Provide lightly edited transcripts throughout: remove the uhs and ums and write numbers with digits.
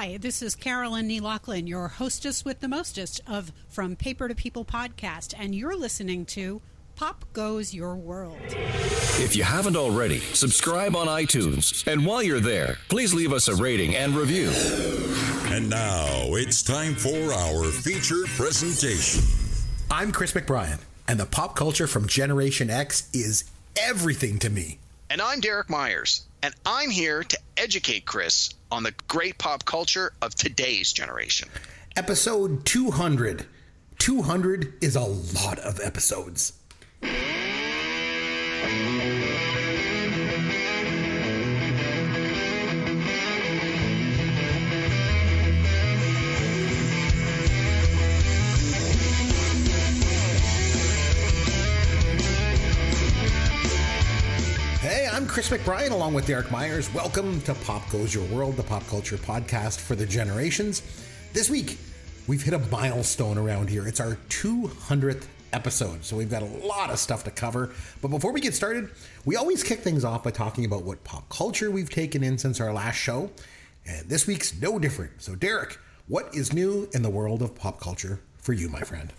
Hi, this is Carolyn Nee Lachlan, your hostess with the mostest of From Paper to People podcast, and you're listening to Pop Goes Your World. If you haven't already, subscribe on iTunes. And while you're there, please leave us a rating and review. And now it's time for our feature presentation. I'm Chris McBrien, and the pop culture from Generation X is everything to me. And I'm Derek Myers, and I'm here to educate Chris on the great pop culture of today's generation. Episode 200. 200 is a lot of episodes. Hey, I'm Chris McBrien along with Derek Myers. Welcome to Pop Goes Your World, the pop culture podcast for the generations. This week, we've hit a milestone around here. It's our 200th episode, so we've got a lot of stuff to cover. But before we get started, we always kick things off by talking about what pop culture we've taken in since our last show. And this week's no different. So Derek, what is new in the world of pop culture for you, my friend?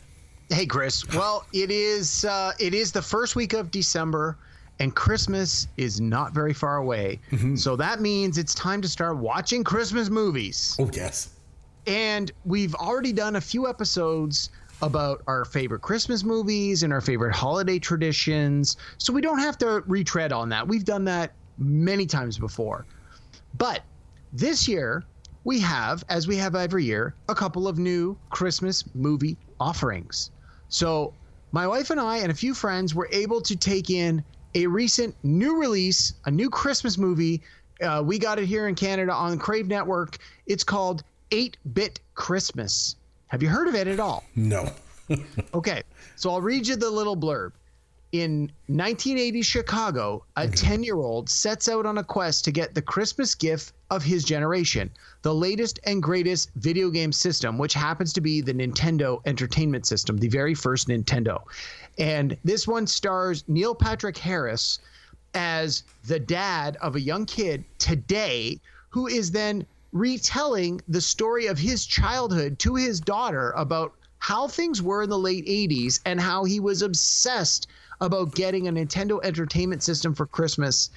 Hey, Chris. Well, it is the first week of December, and Christmas is not very far away. Mm-hmm. So that means it's time to start watching Christmas movies. Oh, yes. And we've already done a few episodes about our favorite Christmas movies and our favorite holiday traditions. So we don't have to retread on that. We've done that many times before. But this year, we have, as we have every year, a couple of new Christmas movie offerings. So my wife and I and a few friends were able to take in a recent new release, a new Christmas movie. We got it here in Canada on Crave Network. It's called 8-Bit Christmas. Have you heard of it at all? No. Okay, so I'll read you the little blurb. In 1980 Chicago, a 10-year-old sets out on a quest to get the Christmas gift of his generation, the latest and greatest video game system, which happens to be the Nintendo Entertainment System, the very first Nintendo. And this one stars Neil Patrick Harris as the dad of a young kid today who is then retelling the story of his childhood to his daughter about how things were in the late 80s and how he was obsessed about getting a Nintendo Entertainment System for Christmas.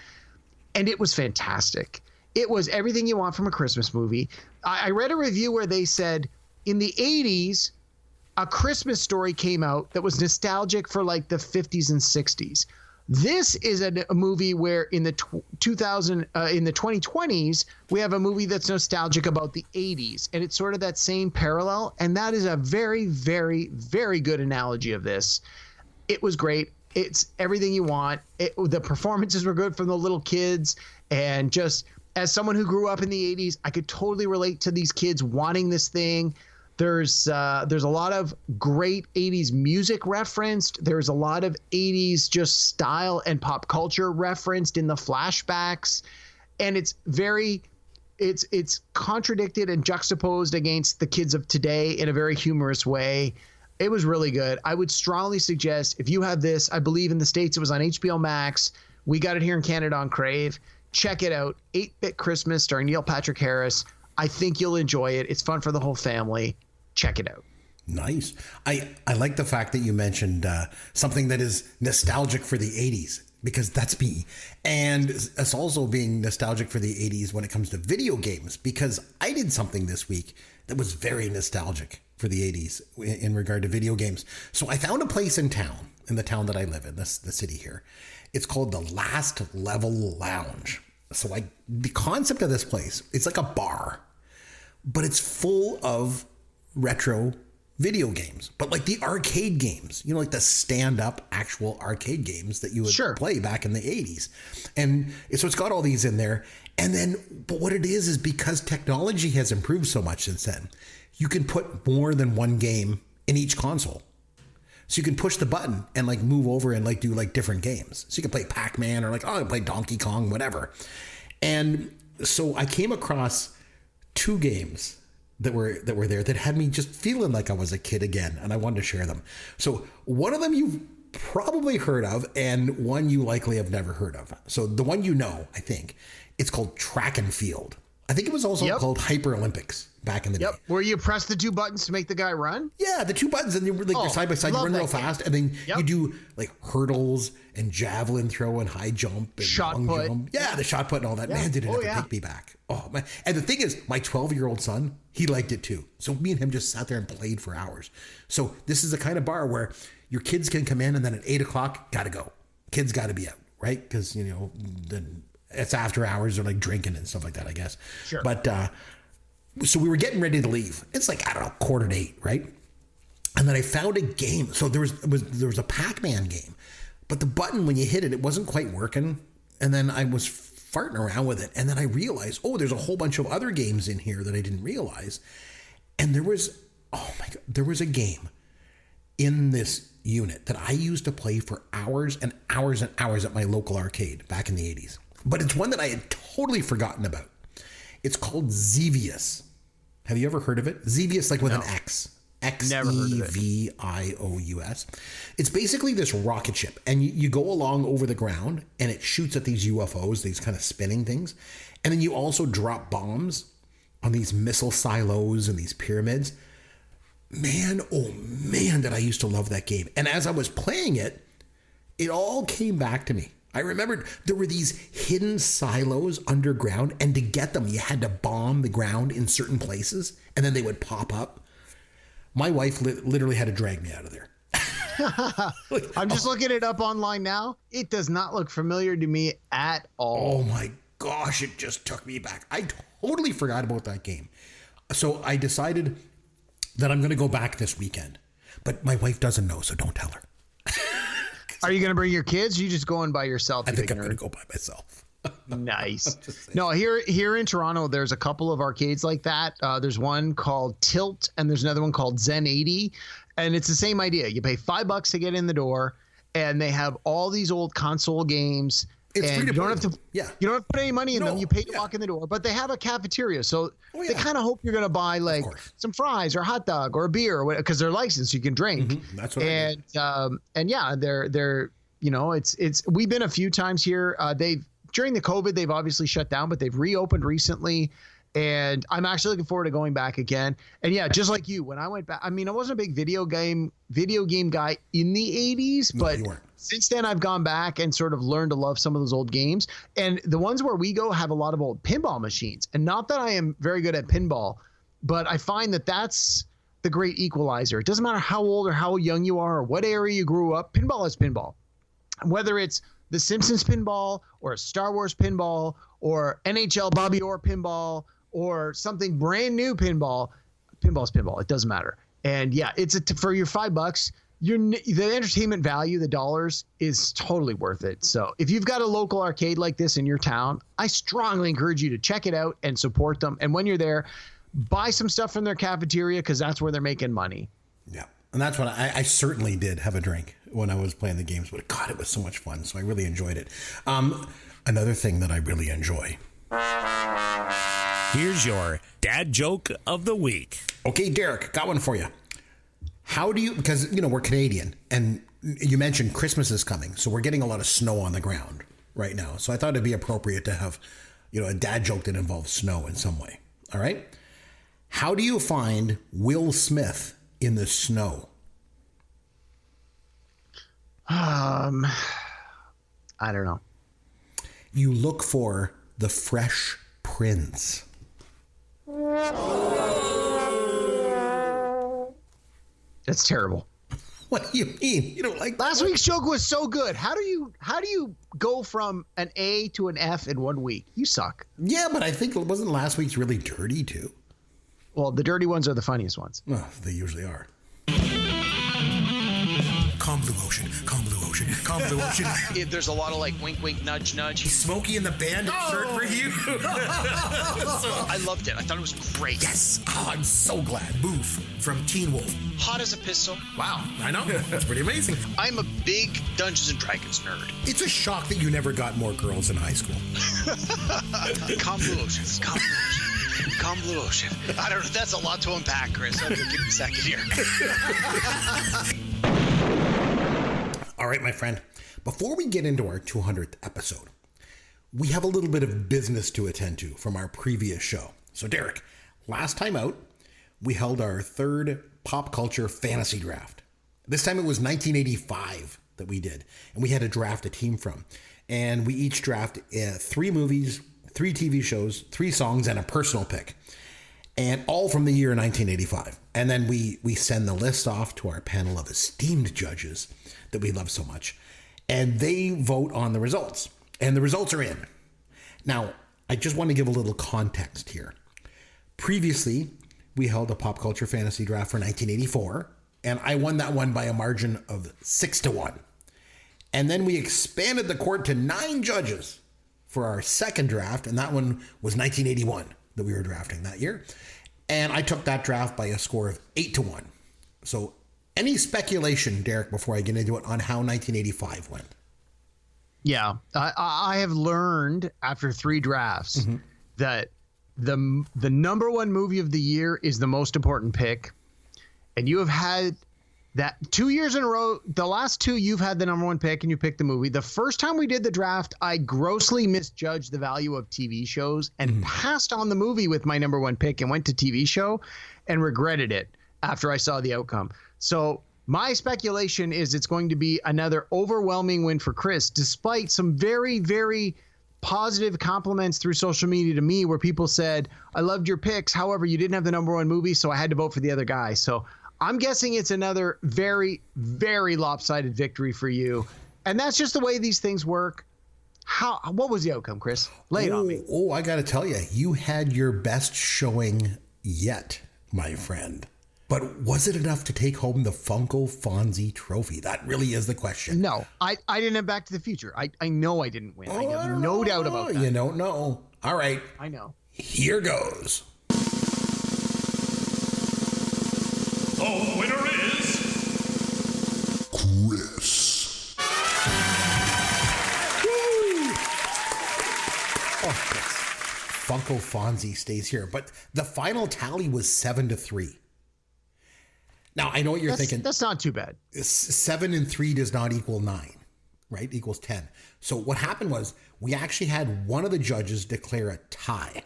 And it was fantastic. It was everything you want from a Christmas movie. I read a review where they said in the 80s, a Christmas Story came out that was nostalgic for like the 50s and 60s. This is a movie where in the 2020s, we have a movie that's nostalgic about the 80s, and it's sort of that same parallel. And that is a very, very, very good analogy of this. It was great. It's everything you want. The performances were good from the little kids, and just as someone who grew up in the 80s, I could totally relate to these kids wanting this thing. There's a lot of great 80s music referenced. There's a lot of 80s just style and pop culture referenced in the flashbacks. And it's contradicted and juxtaposed against the kids of today in a very humorous way. It was really good. I would strongly suggest if you have this, I believe in the States it was on HBO Max. We got it here in Canada on Crave. Check it out. 8-Bit Christmas starring Neil Patrick Harris. I think you'll enjoy it. It's fun for the whole family. Check it out. Nice. I like the fact that you mentioned something that is nostalgic for the 80s, because that's me. And it's also being nostalgic for the 80s when it comes to video games, because I did something this week that was very nostalgic for the 80s in regard to video games. So I found a place in town, in the town that I live in, the city here. It's called the Last Level Lounge. So the concept of this place, it's like a bar, but it's full of retro video games, but like the arcade games, like the stand-up actual arcade games that you would play back in the 80s. And so it's got all these in there. And then, but what it is because technology has improved so much since then, you can put more than one game in each console. So you can push the button and like move over and like do like different games. So you can play Pac-Man or like, I play Donkey Kong, whatever. And so I came across two games that were there that had me just feeling like I was a kid again, and I wanted to share them. So one of them you've probably heard of, and one you likely have never heard of. So the one I think, it's called Track and Field. I think it was also Yep. called Hyper Olympics back in the day. Yep. Where you press the 2 buttons to make the guy run. Yeah, the 2 buttons, and they were like they're side by side. You love run real that game. fast, and then Yep. you do like hurdles and javelin throw and high jump and Shot long put. jump. Yeah, the shot put and all that. Man, did it ever take me back. Oh man! And the thing is, my 12-year-old son, he liked it too. So me and him just sat there and played for hours. So this is the kind of bar where your kids can come in, and then at 8 o'clock, gotta go. Kids got to be out, right? Because then it's after hours. They're like drinking and stuff like that, I guess. Sure. But so we were getting ready to leave. It's like, I don't know, 7:45, right? And then I found a game. So there was a Pac-Man game, but the button, when you hit it, it wasn't quite working. And then I was farting around with it. And then I realized, there's a whole bunch of other games in here that I didn't realize. And there was a game in this unit that I used to play for hours and hours and hours at my local arcade back in the 80s. But it's one that I had totally forgotten about. It's called Xevious. Have you ever heard of it? Xevious, like with an X. Never heard of it. Xevious. It's basically this rocket ship, and you go along over the ground, and it shoots at these UFOs, these kind of spinning things. And then you also drop bombs on these missile silos and these pyramids. Man, oh man, did I used to love that game. And as I was playing it, it all came back to me. I remembered there were these hidden silos underground, and to get them, you had to bomb the ground in certain places, and then they would pop up. My wife literally had to drag me out of there. I'm just looking it up online now. It does not look familiar to me at all. Oh my gosh, it just took me back. I totally forgot about that game. So I decided that I'm going to go back this weekend, but my wife doesn't know, so don't tell her. Are you going to bring your kids? Or you just going by yourself? I think I'm going to go by myself. Nice. No, here in Toronto, there's a couple of arcades like that. There's one called Tilt, and there's another one called Zen 80, and it's the same idea. You pay $5 to get in the door, and they have all these old console games. It's and free to you don't play. have to. Yeah. You don't have to put any money in No, them. You pay to yeah. walk in the door, but they have a cafeteria, so yeah. they kind of hope you're going to buy like course. some fries or a hot dog or a beer because they're licensed. You can drink. That's what I do. And yeah, they're it's we've been a few times here. During the COVID, they've obviously shut down, but they've reopened recently. And I'm actually looking forward to going back again. And yeah, just like you, when I went back, I mean, I wasn't a big video game guy in the 80s, but you weren't. since then I've gone back and sort of learned to love some of those old games. And the ones where we go have a lot of old pinball machines. And not that I am very good at pinball, but I find that that's the great equalizer. It doesn't matter how old or how young you are or what area you grew up, pinball is pinball. Whether it's the Simpsons pinball or a Star Wars pinball or NHL Bobby Orr pinball or something brand new pinball, pinball's pinball. It doesn't matter. And yeah, it's for your $5, the entertainment value, the dollars is totally worth it. So if you've got a local arcade like this in your town, I strongly encourage you to check it out and support them. And when you're there, buy some stuff from their cafeteria because that's where they're making money. Yeah. And that's what I certainly did have a drink when I was playing the games, but God, it was so much fun. So I really enjoyed it. Another thing that I really enjoy. Here's your dad joke of the week. Okay, Derek, got one for you. How do you, because, we're Canadian, and you mentioned Christmas is coming, so we're getting a lot of snow on the ground right now. So I thought it'd be appropriate to have, a dad joke that involves snow in some way. All right? How do you find Will Smith in the snow? I don't know. You look for the Fresh Prince. That's terrible. What do you mean? You don't like Last week's joke was so good. How do you go from an A to an F in 1 week? You suck. Yeah, but I think wasn't last week's really dirty too? Well, the dirty ones are the funniest ones. Well, they usually are. Calm blue ocean, calm blue ocean, calm blue ocean. There's a lot of like wink, wink, nudge, nudge. Smokey and the Bandit shirt for you. I loved it. I thought it was great. Yes. Oh, I'm so glad. Boof from Teen Wolf. Hot as a pistol. Wow, I know. That's pretty amazing. I'm a big Dungeons and Dragons nerd. It's a shock that you never got more girls in high school. Calm blue ocean. Calm blue ocean. Calm blue ocean. I don't know. That's a lot to unpack, Chris. Okay, give me a second here. All right, my friend. Before we get into our 200th episode, we have a little bit of business to attend to from our previous show. So, Derek, last time out, we held our third pop culture fantasy draft. This time it was 1985 that we did, and we had to draft a team from. And we each draft 3 movies, 3 TV shows, 3 songs, and a personal pick. And all from the year 1985. And then we send the list off to our panel of esteemed judges that we love so much. And they vote on the results. And the results are in. Now, I just want to give a little context here. Previously, we held a pop culture fantasy draft for 1984, and I won that one by a margin of 6-1. And then we expanded the court to 9 judges for our second draft, and that one was 1981 that we were drafting that year. And I took that draft by a score of 8-1. So any speculation, Derek, before I get into it, on how 1985 went? Yeah, I have learned after 3 drafts that the number one movie of the year is the most important pick. And you have had that 2 years in a row. The last 2, you've had the number one pick and you picked the movie. The first time we did the draft, I grossly misjudged the value of TV shows and passed on the movie with my number one pick and went to TV show and regretted it after I saw the outcome. So my speculation is it's going to be another overwhelming win for Chris, despite some very, very positive compliments through social media to me where people said, I loved your picks. However, you didn't have the number one movie, so I had to vote for the other guy. So I'm guessing it's another very, very lopsided victory for you. And that's just the way these things work. What was the outcome, Chris? Lay it on me. Oh, I got to tell you, you had your best showing yet, my friend. But was it enough to take home the Funko Fonzie trophy? That really is the question. No, I didn't have Back to the Future. I know I didn't win. I have no doubt about that. You don't know. All right. I know. Here goes. The winner is Chris. Oh, yes. Funko Fonzie stays here. But the final tally was 7-3. Now, I know what you're thinking. That's not too bad. 7 and 3 does not equal 9, right? Equals 10. So what happened was we actually had one of the judges declare a tie.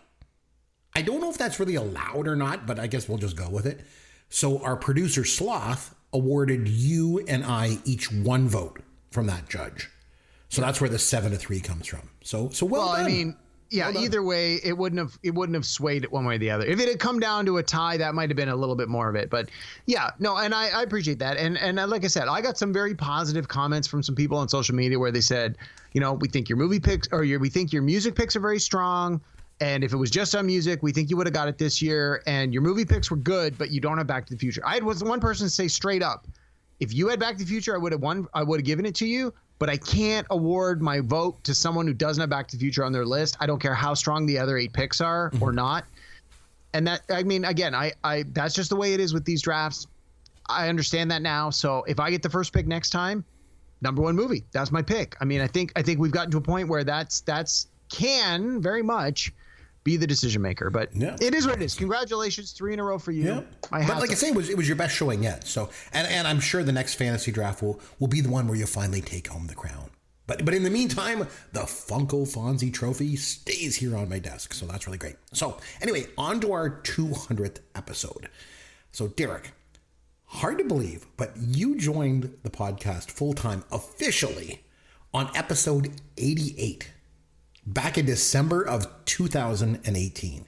I don't know if that's really allowed or not, but I guess we'll just go with it. So our producer Sloth awarded you and I each 1 vote from that judge. So that's where the 7-3 comes from. So well done. I mean, yeah, either way, it wouldn't have swayed it one way or the other. If it had come down to a tie, that might have been a little bit more of it. But yeah, no, and I appreciate that. And like I said, I got some very positive comments from some people on social media where they said, you know, we think your movie picks we think your music picks are very strong. And if it was just on music, we think you would have got it this year. And your movie picks were good, but you don't have Back to the Future. I was one person to say straight up, if you had Back to the Future, I would have given it to you. But I can't award my vote to someone who doesn't have Back to the Future on their list. I don't care how strong the other 8 picks are or not. And that, I mean, again, I that's just the way it is with these drafts. I understand that now. So if I get the first pick next time, number one movie, that's my pick. I mean, I think we've gotten to a point where that's can very much be the decision maker, but it is what it is. Congratulations, 3 in a row for you. Yeah. But like I say, it was your best showing yet. So, and I'm sure the next fantasy draft will be the one where you finally take home the crown. But in the meantime, the Funko Fonzie trophy stays here on my desk. So that's really great. So anyway, on to our 200th episode. So Derek, hard to believe, but you joined the podcast full-time officially on episode 88. Back in December of 2018.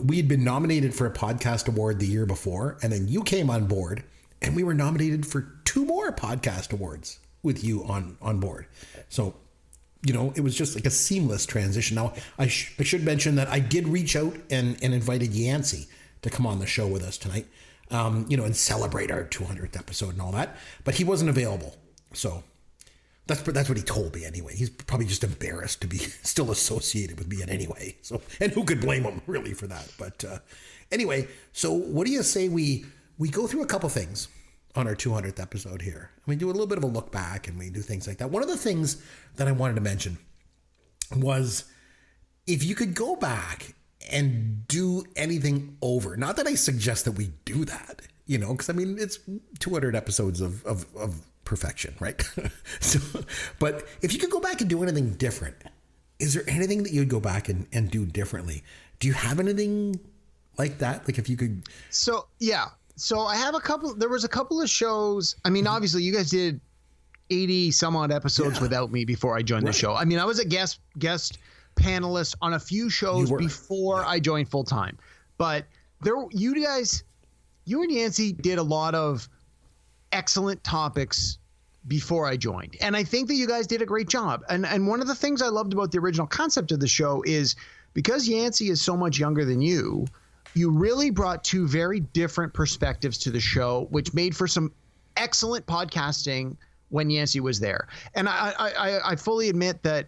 We had been nominated for a podcast award the year before, and then you came on board, and we were nominated for 2 more podcast awards with you on board. So, you know, it was just like a seamless transition. Now, I should mention that I did reach out and invited Yancey to come on the show with us tonight, and celebrate our 200th episode and all that, but he wasn't available. So that's what he told me anyway. He's probably just embarrassed to be still associated with me in any way. So, and who could blame him really for that? But anyway, so what do you say we go through a couple things on our 200th episode here? We do a little bit of a look back and we do things like that. One of the things that I wanted to mention was if you could go back and do anything over. Not that I suggest that we do that, because I mean, it's 200 episodes of perfection, right? So, but if you could go back and do anything different, is there anything that you'd go back and do differently? Do you have anything like that? Like if you could. So I have there was a couple of shows. I mean, obviously you guys did 80 some odd episodes without me before I joined the show. I mean, I was a guest panelist on a few shows before I joined full time, but you and Yancey did a lot of excellent topics before I joined. And I think that you guys did a great job. And one of the things I loved about the original concept of the show is because Yancey is so much younger than you really brought two very different perspectives to the show, which made for some excellent podcasting when Yancey was there. And I fully admit that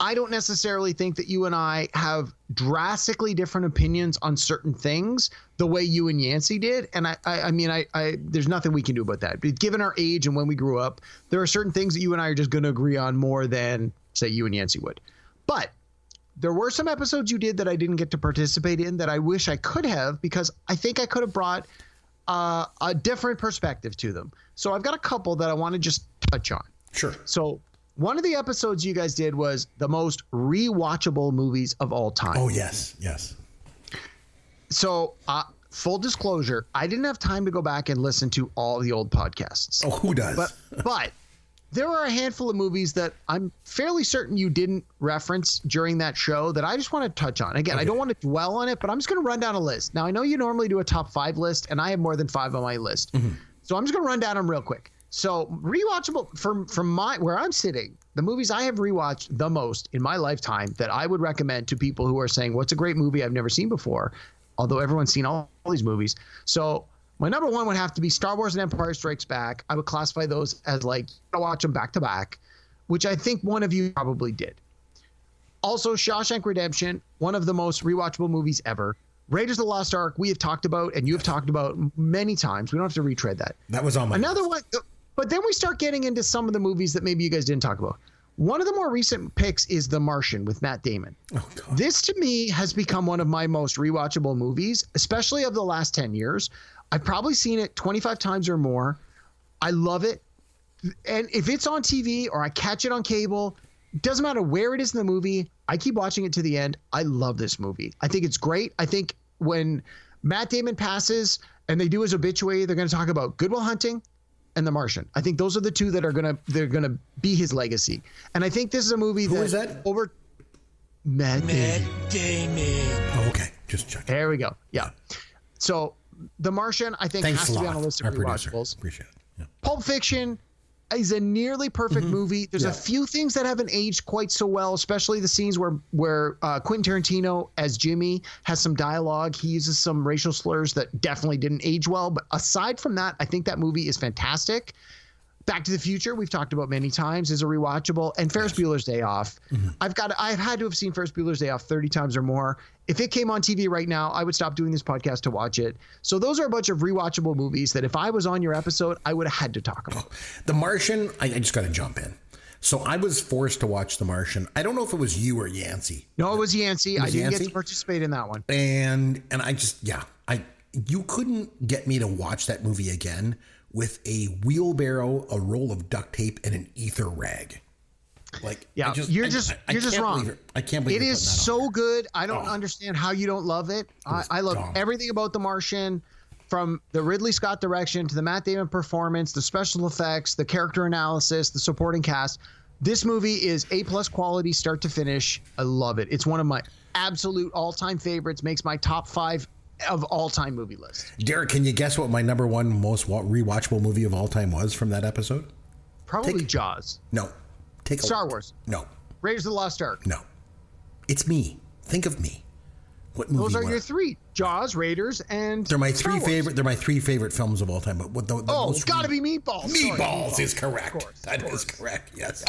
I don't necessarily think that you and I have drastically different opinions on certain things the way you and Yancey did. And I mean, there's nothing we can do about that. But given our age and when we grew up, there are certain things that you and I are just going to agree on more than, say, you and Yancey would. But there were some episodes you did that I didn't get to participate in that I wish I could have, because I think I could have brought a different perspective to them. So I've got a couple that I want to just touch on. Sure. So one of the episodes you guys did was the most rewatchable movies of all time. Oh, yes. Yes. So full disclosure, I didn't have time to go back and listen to all the old podcasts. Oh, who does? But there are a handful of movies that I'm fairly certain you didn't reference during that show that I just want to touch on. Again, I don't want to dwell on it, but I'm just going to run down a list. Now, I know you normally do a top 5 list, and I have more than 5 on my list. Mm-hmm. So I'm just going to run down them real quick. So rewatchable from where I'm sitting, the movies I have rewatched the most in my lifetime that I would recommend to people who are saying, what's a great movie I've never seen before, although everyone's seen all these movies. So my number one would have to be Star Wars and Empire Strikes Back. I would classify those as like, I watch them back to back, which I think one of you probably did. Also, Shawshank Redemption, one of the most rewatchable movies ever. Raiders of the Lost Ark, we have talked about, and you have talked about many times. We don't have to retread that. That was on my Another list. one, but then we start getting into some of the movies that maybe you guys didn't talk about. One of the more recent picks is The Martian with Matt Damon. Oh, God. This, to me, has become one of my most rewatchable movies, especially of the last 10 years. I've probably seen it 25 times or more. I love it. And if it's on TV or I catch it on cable, it doesn't matter where it is in the movie, I keep watching it to the end. I love this movie. I think it's great. I think when Matt Damon passes and they do his obituary, they're going to talk about Good Will Hunting and The Martian. I think those are the two that are gonna be his legacy. And I think this is a movie Who is that? Over Matt Damon. Oh, okay. Just check. There we go. Yeah. So The Martian, I think, has to be on a list of rewatchables. Appreciate it. Yeah. Pulp Fiction is a nearly perfect movie. There's a few things that haven't aged quite so well, especially the scenes where Quentin Tarantino as Jimmy has some dialogue. He uses some racial slurs that definitely didn't age well. But aside from that, I think that movie is fantastic. Back to the Future, we've talked about many times, is a rewatchable. And Ferris Bueller's Day Off. Mm-hmm. I've had to have seen Ferris Bueller's Day Off 30 times or more. If it came on TV right now, I would stop doing this podcast to watch it. So those are a bunch of rewatchable movies that if I was on your episode, I would have had to talk about. The Martian, I just got to jump in. So I was forced to watch The Martian. I don't know if it was you or Yancey. No, it was Yancey. I didn't get to participate in that one. And I just, you couldn't get me to watch that movie again with a wheelbarrow, a roll of duct tape, and an ether rag. Like, yeah, you're just wrong. I can't believe it is so good. I don't understand how you don't love it. I love everything about The Martian, from the Ridley Scott direction to the Matt Damon performance, the special effects, the character analysis, the supporting cast. This movie is A+ quality start to finish. I love it. It's one of my absolute all-time favorites. Makes my top 5 of all-time movie list. Derek, can you guess what my number one most rewatchable movie of all time was from that episode? Probably Jaws. No. Star Wars. No. Raiders of the Lost Ark. No. It's me. Think of me. What movie? Those are your 3: Jaws, Raiders, and they're my 3 favorite. They're my 3 favorite films of all time. But what the it's got to be Meatballs. Meatballs is correct. That is correct. Yes.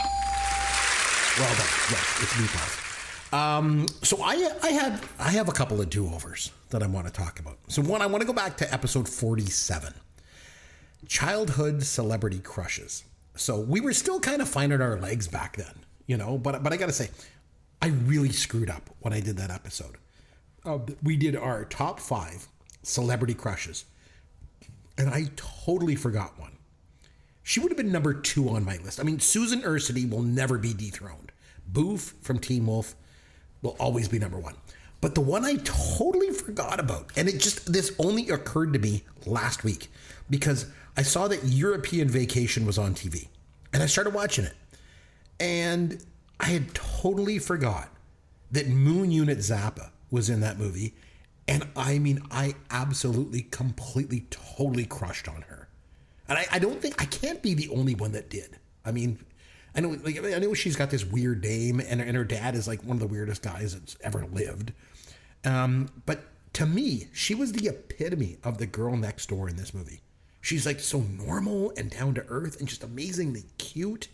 Well done. Yes, it's Meatballs. So I have a couple of do-overs that I want to talk about. So one, I want to go back to episode 47, childhood celebrity crushes. So we were still kind of finding our legs back then, but I got to say, I really screwed up when I did that episode. We did our top 5 celebrity crushes, and I totally forgot one. She would have been number 2 on my list. I mean, Susan Ursity will never be dethroned, Boof from Teen Wolf will always be number one. But the one I totally forgot about, and this only occurred to me last week because I saw that European Vacation was on TV and I started watching it. And I had totally forgot that Moon Unit Zappa was in that movie. And I mean, I absolutely, completely, totally crushed on her. And I can't be the only one that did. I mean, I know she's got this weird name and her dad is like one of the weirdest guys that's ever lived. But to me, she was the epitome of the girl next door in this movie. She's like so normal and down to earth and just amazingly cute.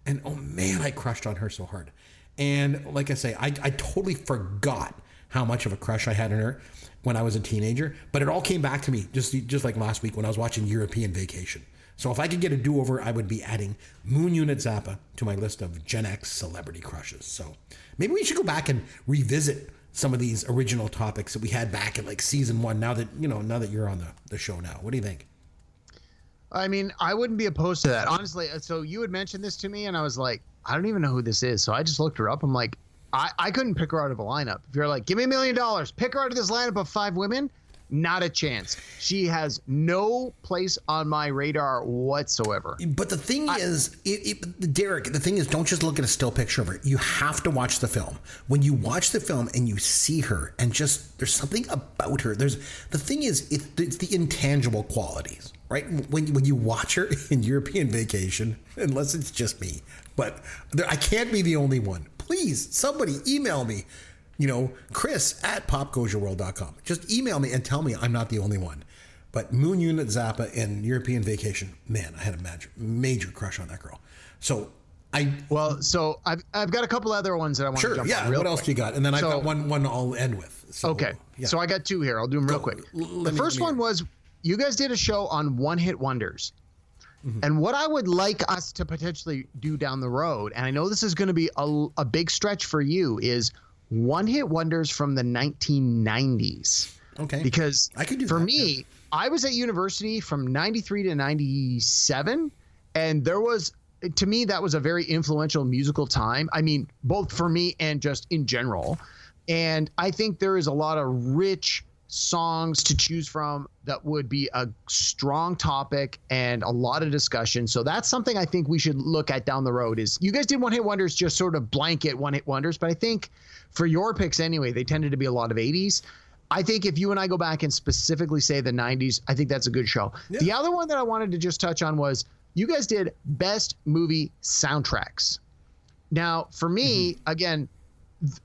And oh man, I crushed on her so hard. And like I say, I totally forgot how much of a crush I had on her when I was a teenager. But it all came back to me just like last week when I was watching European Vacation. So if I could get a do-over, I would be adding Moon Unit Zappa to my list of Gen X celebrity crushes. So maybe we should go back and revisit some of these original topics that we had back in like season 1. Now that you're on the show now, what do you think? I mean, I wouldn't be opposed to that. Honestly, so you had mentioned this to me and I was like, I don't even know who this is. So I just looked her up. I'm like, I couldn't pick her out of a lineup. If you're like, give me $1 million, pick her out of this lineup of 5 women, not a chance. She has no place on my radar whatsoever. But the thing is, Derek, the thing is, don't just look at a still picture of her. You have to watch the film. When you watch the film and you see her and just, there's something about her. The thing is, it's the intangible qualities, right? When you watch her in European Vacation, unless it's just me, but I can't be the only one. Please, somebody email me. Chris@popgoesyourworld.com. Just email me and tell me I'm not the only one. But Moon Unit Zappa in European Vacation, man, I had a major crush on that girl. So I've got a couple other ones that I want to jump on. What else do you got? And then I've got one I'll end with. So, okay. Yeah. So I got 2 here. I'll do them real quick. The first one was you guys did a show on one-hit wonders. Mm-hmm. And what I would like us to potentially do down the road, and I know this is going to be a big stretch for you, is one-hit wonders from the 1990s. Okay. Because I could do for that, me, yeah. I was at university from 93 to 97, and to me, that was a very influential musical time. I mean, both for me and just in general. And I think there is a lot of rich songs to choose from that would be a strong topic and a lot of discussion. So that's something I think we should look at down the road. Is you guys did one-hit wonders, just sort of blanket one-hit wonders, but I think for your picks anyway, they tended to be a lot of 80s. I think if you and I go back and specifically say the 90s, I think that's a good show. Yeah. The other one that I wanted to just touch on was you guys did best movie soundtracks. Now, for me, again,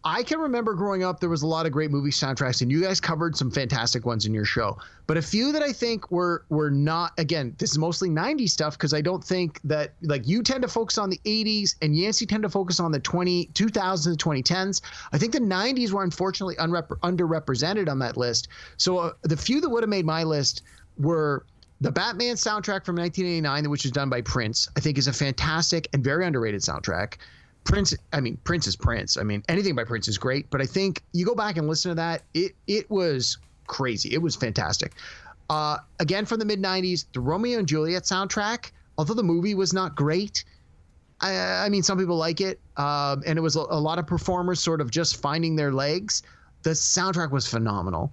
I can remember growing up, there was a lot of great movie soundtracks, and you guys covered some fantastic ones in your show. But a few that I think were not, again, this is mostly 90s stuff, because I don't think that, like, you tend to focus on the 80s, and Yancey tend to focus on the 2000s and 2010s. I think the 90s were unfortunately underrepresented on that list. So the few that would have made my list were the Batman soundtrack from 1989, which was done by Prince, I think is a fantastic and very underrated soundtrack. Prince is Prince. I mean, anything by Prince is great, but I think you go back and listen to that, it was crazy. It was fantastic. Again, from the mid-90s, the Romeo and Juliet soundtrack, although the movie was not great, I mean, some people like it, and it was a lot of performers sort of just finding their legs. The soundtrack was phenomenal.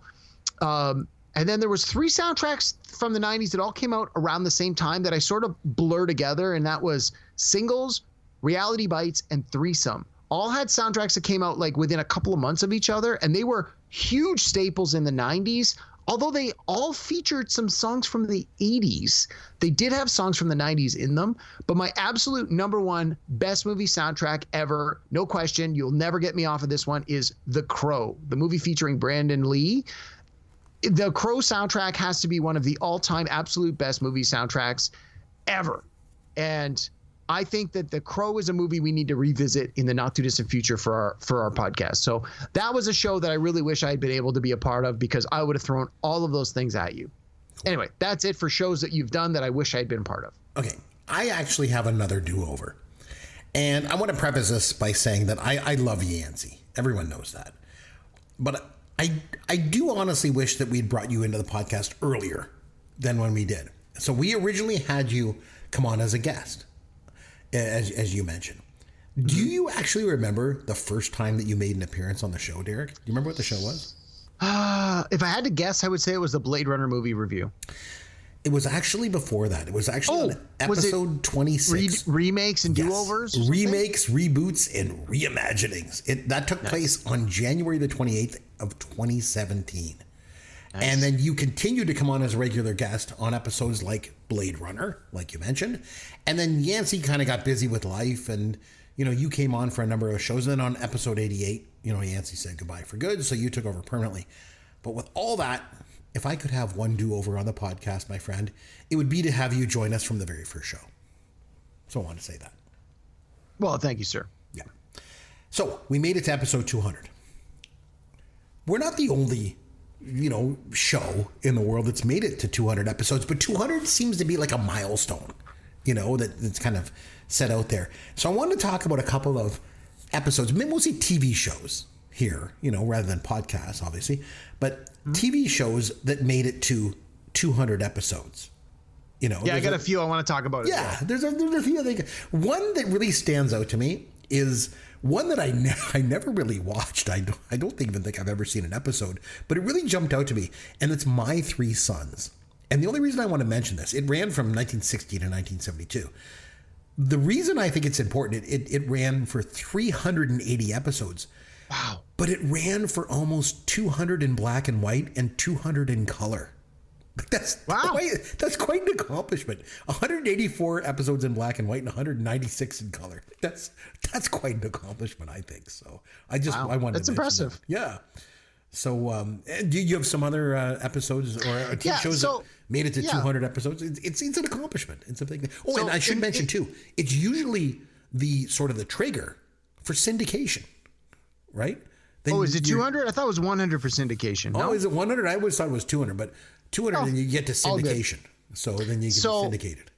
And then there was 3 soundtracks from the 90s that all came out around the same time that I sort of blur together, and that was Singles, Reality Bites, and Threesome. All had soundtracks that came out like within a couple of months of each other, and they were huge staples in the 90s. Although they all featured some songs from the 80s, they did have songs from the 90s in them. But my absolute number one best movie soundtrack ever, no question, you'll never get me off of this one, is The Crow, the movie featuring Brandon Lee. The Crow soundtrack has to be one of the all-time absolute best movie soundtracks ever. And I think that The Crow is a movie we need to revisit in the not too distant future for our podcast. So that was a show that I really wish I had been able to be a part of, because I would have thrown all of those things at you. Anyway, that's it for shows that you've done that I wish I had been part of. Okay. I actually have another do-over. And I want to preface this by saying that I love Yancey. Everyone knows that. But I do honestly wish that we'd brought you into the podcast earlier than when we did. So we originally had you come on as a guest, as you mentioned. Do you actually remember the first time that you made an appearance on the show, Derek? Do you remember what the show was? If I had to guess, I would say it was the Blade Runner movie review. It was actually before that. It was actually on episode 26. Remakes and do-overs? Remakes, reboots, and reimaginings. That took place on January the 28th of 2017. Nice. And then you continued to come on as a regular guest on episodes like Blade Runner, like you mentioned. And then Yancey kind of got busy with life, and you came on for a number of shows. And then on episode 88, Yancey said goodbye for good, so you took over permanently. But with all that, if I could have one do-over on the podcast, my friend, it would be to have you join us from the very first show. So I want to say that. Well, thank you, sir. Yeah. So we made it to episode 200. We're not the only, show in the world that's made it to 200 episodes, but 200 seems to be like a milestone, that's kind of set out there. So I wanted to talk about a couple of episodes, mostly TV shows here, rather than podcasts, obviously, but TV shows that made it to 200 episodes. Yeah, I got a few I want to talk about. Yeah, there's a few. One that really stands out to me is one that I never really watched. I don't even think I've ever seen an episode, but it really jumped out to me, and it's My Three Sons. And the only reason I want to mention this, it ran from 1960 to 1972. The reason I think it's important, it ran for 380 episodes. Wow. But it ran for almost 200 in black and white and 200 in color. That's quite an accomplishment. 184 episodes in black and white and 196 in color. That's quite an accomplishment, I think. So I wanted that's to impressive. That. Yeah. So do you have some other episodes or TV shows that made it to 200 episodes? It's an accomplishment. It's a big thing. Oh, and I should mention too, it's usually the sort of the trigger for syndication, right? Then is it 200? I thought it was 100 for syndication. No? Oh, is it 100? I always thought it was 200, but 200 then you get to syndication. So then you get syndicated.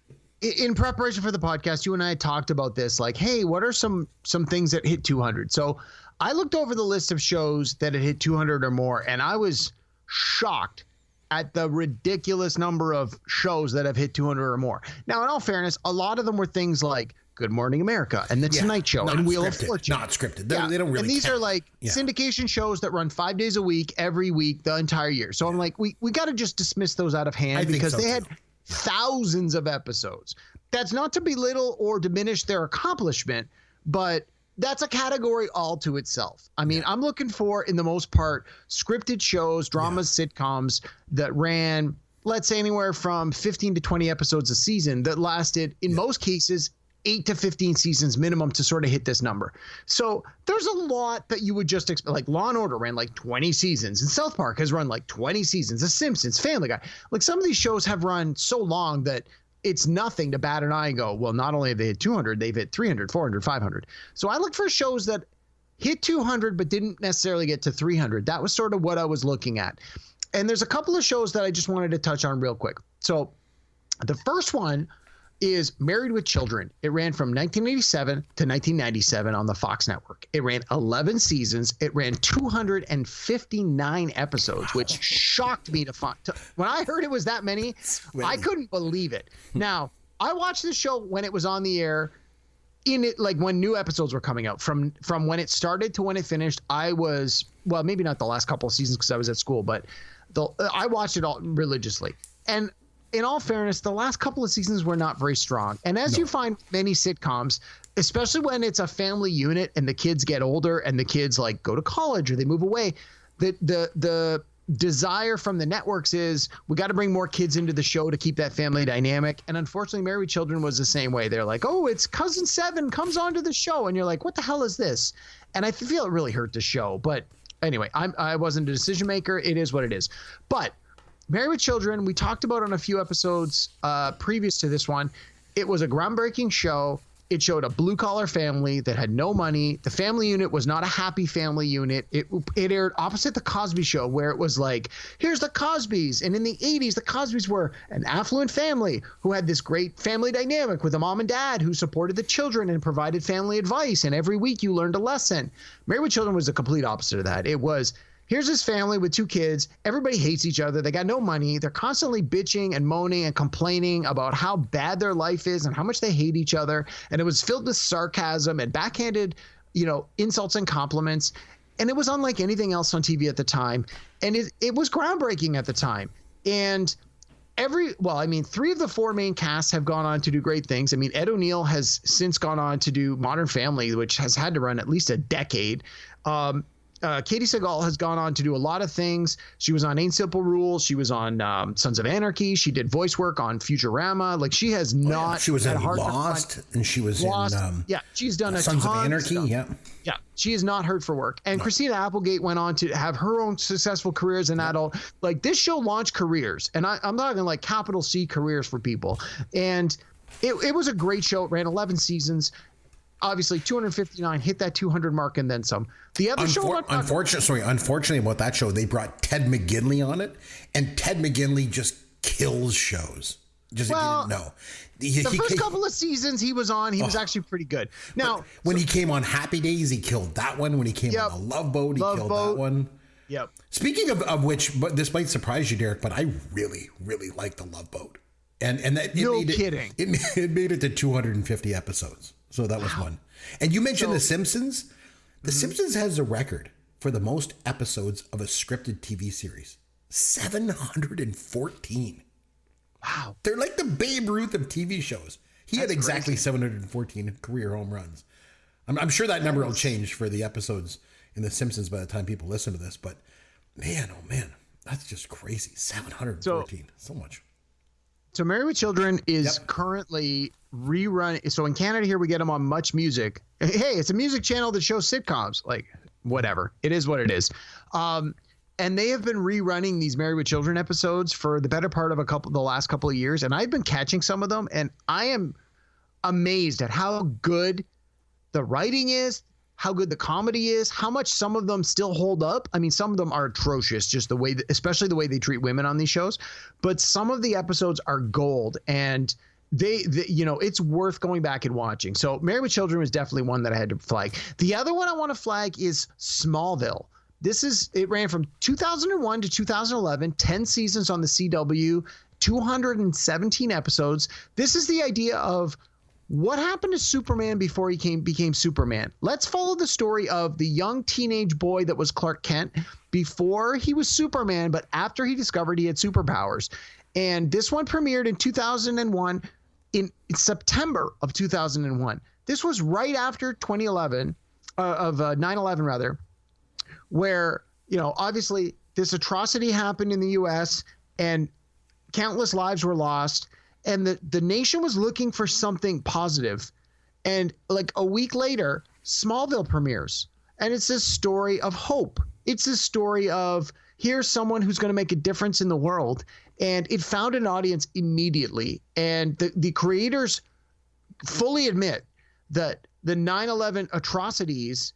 In preparation for the podcast, you and I talked about this, like, hey, what are some things that hit 200? So I looked over the list of shows that had hit 200 or more, and I was shocked at the ridiculous number of shows that have hit 200 or more. Now, in all fairness, a lot of them were things like Good Morning America and The Tonight Show and Wheel of Fortune. Not scripted. They don't really. And these count. are like syndication shows that run 5 days a week, every week, the entire year. So I'm like, we got to just dismiss those out of hand because they had thousands of episodes. That's not to belittle or diminish their accomplishment, but that's a category all to itself. I mean, I'm looking for, in the most part, scripted shows, dramas, sitcoms that ran, let's say, anywhere from 15 to 20 episodes a season that lasted, in most cases, 8 to 15 seasons minimum to sort of hit this number. So there's a lot that you would just expect. Like Law & Order ran like 20 seasons, and South Park has run like 20 seasons. The Simpsons, Family Guy. Like some of these shows have run so long that it's nothing to bat an eye and go, well, not only have they hit 200, they've hit 300, 400, 500. So I looked for shows that hit 200 but didn't necessarily get to 300. That was sort of what I was looking at. And there's a couple of shows that I just wanted to touch on real quick. So the first one is Married with Children. It ran from 1987 to 1997 on the Fox network. It ran 11 seasons. It ran 259 episodes, which shocked me to find. When I heard it was that many, I couldn't believe it. Now, I watched this show when it was on the air, in it, like when new episodes were coming out. From when it started to when it finished, I was, well, maybe not the last couple of seasons because I was at school, but I watched it all religiously. And in all fairness, the last couple of seasons were not very strong. And as you find many sitcoms, especially when it's a family unit and the kids get older and the kids like go to college or they move away, the desire from the networks is we got to bring more kids into the show to keep that family dynamic. And unfortunately, Married with Children was the same way. They're like, oh, it's Cousin Seven comes onto the show. And you're like, what the hell is this? And I feel it really hurt the show. But anyway, I wasn't a decision maker. It is what it is. But Married with Children, we talked about on a few episodes previous to this one. It was a groundbreaking show. It showed a blue-collar family that had no money. The family unit was not a happy family unit. It aired opposite The Cosby Show, where it was like, here's the Cosbys. And in the 80s, the Cosbys were an affluent family who had this great family dynamic with a mom and dad who supported the children and provided family advice. And every week you learned a lesson. Married with Children was the complete opposite of that. It was here's this family with 2 kids. Everybody hates each other. They got no money. They're constantly bitching and moaning and complaining about how bad their life is and how much they hate each other. And it was filled with sarcasm and backhanded, insults and compliments. And it was unlike anything else on TV at the time. And it was groundbreaking at the time. And 3 of the 4 main casts have gone on to do great things. I mean, Ed O'Neill has since gone on to do Modern Family, which has had to run at least a decade. Katie Sagal has gone on to do a lot of things. She was on Ain't Simple Rules. She was on Sons of Anarchy. She did voice work on Futurama. Like, she has not. She was in Lost, and she was Lost. in she's done a Sons of ton Anarchy. of stuff. Yeah, she is not hurt for work. And Christina Applegate went on to have her own successful career as an adult. Like, this show launched careers, and I'm talking like capital C careers for people. And it was a great show. It ran 11 seasons. Obviously, 259 hit that 200 mark and then some. The other show, unfortunately about that show, they brought Ted McGinley on it, and Ted McGinley just kills shows. Just if you didn't know, the first couple of seasons he was on, he was actually pretty good. Now, when he came on Happy Days, he killed that one. When he came on The Love Boat, he killed that one. Yep. Speaking of which, but this might surprise you, Derek, but I really, really like The Love Boat, and that kidding. It made it to 250 episodes. So that was one. And you mentioned The Simpsons. The Simpsons has a record for the most episodes of a scripted TV series. 714. Wow. They're like the Babe Ruth of TV shows. He had exactly 714 career home runs. I'm sure that number will change for the episodes in The Simpsons by the time people listen to this. But man, oh man, that's just crazy. 714. So much. So Married with Children is currently rerunning. So in Canada here, we get them on Much Music. Hey, it's a music channel that shows sitcoms. Like, whatever. It is what it is. And they have been rerunning these Married with Children episodes for the better part of the last couple of years. And I've been catching some of them, and I am amazed at how good the writing is, how good the comedy is, how much some of them still hold up. I mean, some of them are atrocious, just the way, especially the way they treat women on these shows. But some of the episodes are gold, and they it's worth going back and watching. So Married with Children was definitely one that I had to flag. The other one I want to flag is Smallville. It ran from 2001 to 2011, 10 seasons on the CW, 217 episodes. This is the idea of what happened to Superman before he became Superman. Let's follow the story of the young teenage boy that was Clark Kent before he was Superman, but after he discovered he had superpowers. And this one premiered in 2001, in September of 2001. This was right after 9/11 rather, where, obviously this atrocity happened in the U.S. and countless lives were lost. And the nation was looking for something positive. And like a week later, Smallville premieres. And it's this story of hope. It's this story of here's someone who's going to make a difference in the world. And it found an audience immediately. And the creators fully admit that the 9/11 atrocities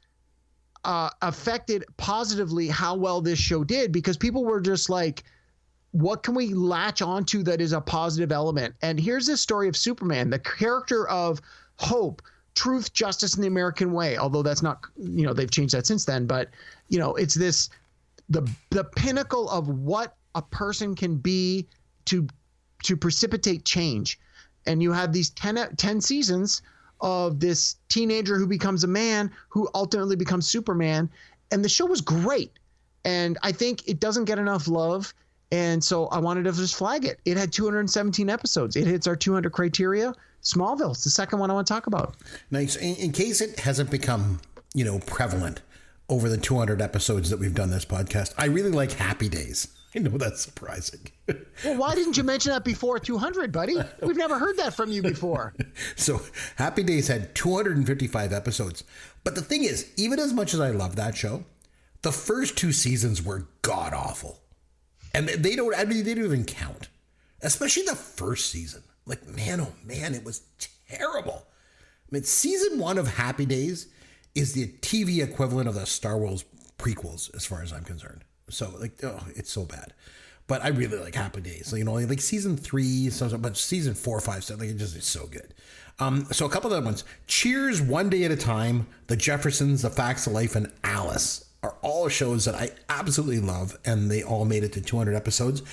affected positively how well this show did, because people were just like, what can we latch onto that is a positive element? And here's this story of Superman, the character of hope, truth, justice, and the American way. Although that's not, they've changed that since then. But, it's this, the pinnacle of what a person can be to precipitate change. And you have these 10 seasons of this teenager who becomes a man, who ultimately becomes Superman. And the show was great. And I think it doesn't get enough love. And so I wanted to just flag it. It had 217 episodes. It hits our 200 criteria. Smallville, it's the second one I want to talk about. Nice. In case it hasn't become, prevalent over the 200 episodes that we've done this podcast, I really like Happy Days. I know that's surprising. Well, why didn't you mention that before 200, buddy? We've never heard that from you before. So Happy Days had 255 episodes. But the thing is, even as much as I love that show, the first 2 seasons were god awful. And they don't even count, especially the first season. Like, man, oh man, it was terrible. I mean, season 1 of Happy Days is the TV equivalent of the Star Wars prequels, as far as I'm concerned. So, it's so bad. But I really like Happy Days. So, like season 3, but season 4, 5, 7, it just is so good. So a couple of other ones: Cheers, One Day at a Time, The Jeffersons, The Facts of Life, and Alice. are all shows that I absolutely love, and they all made it to 200 episodes.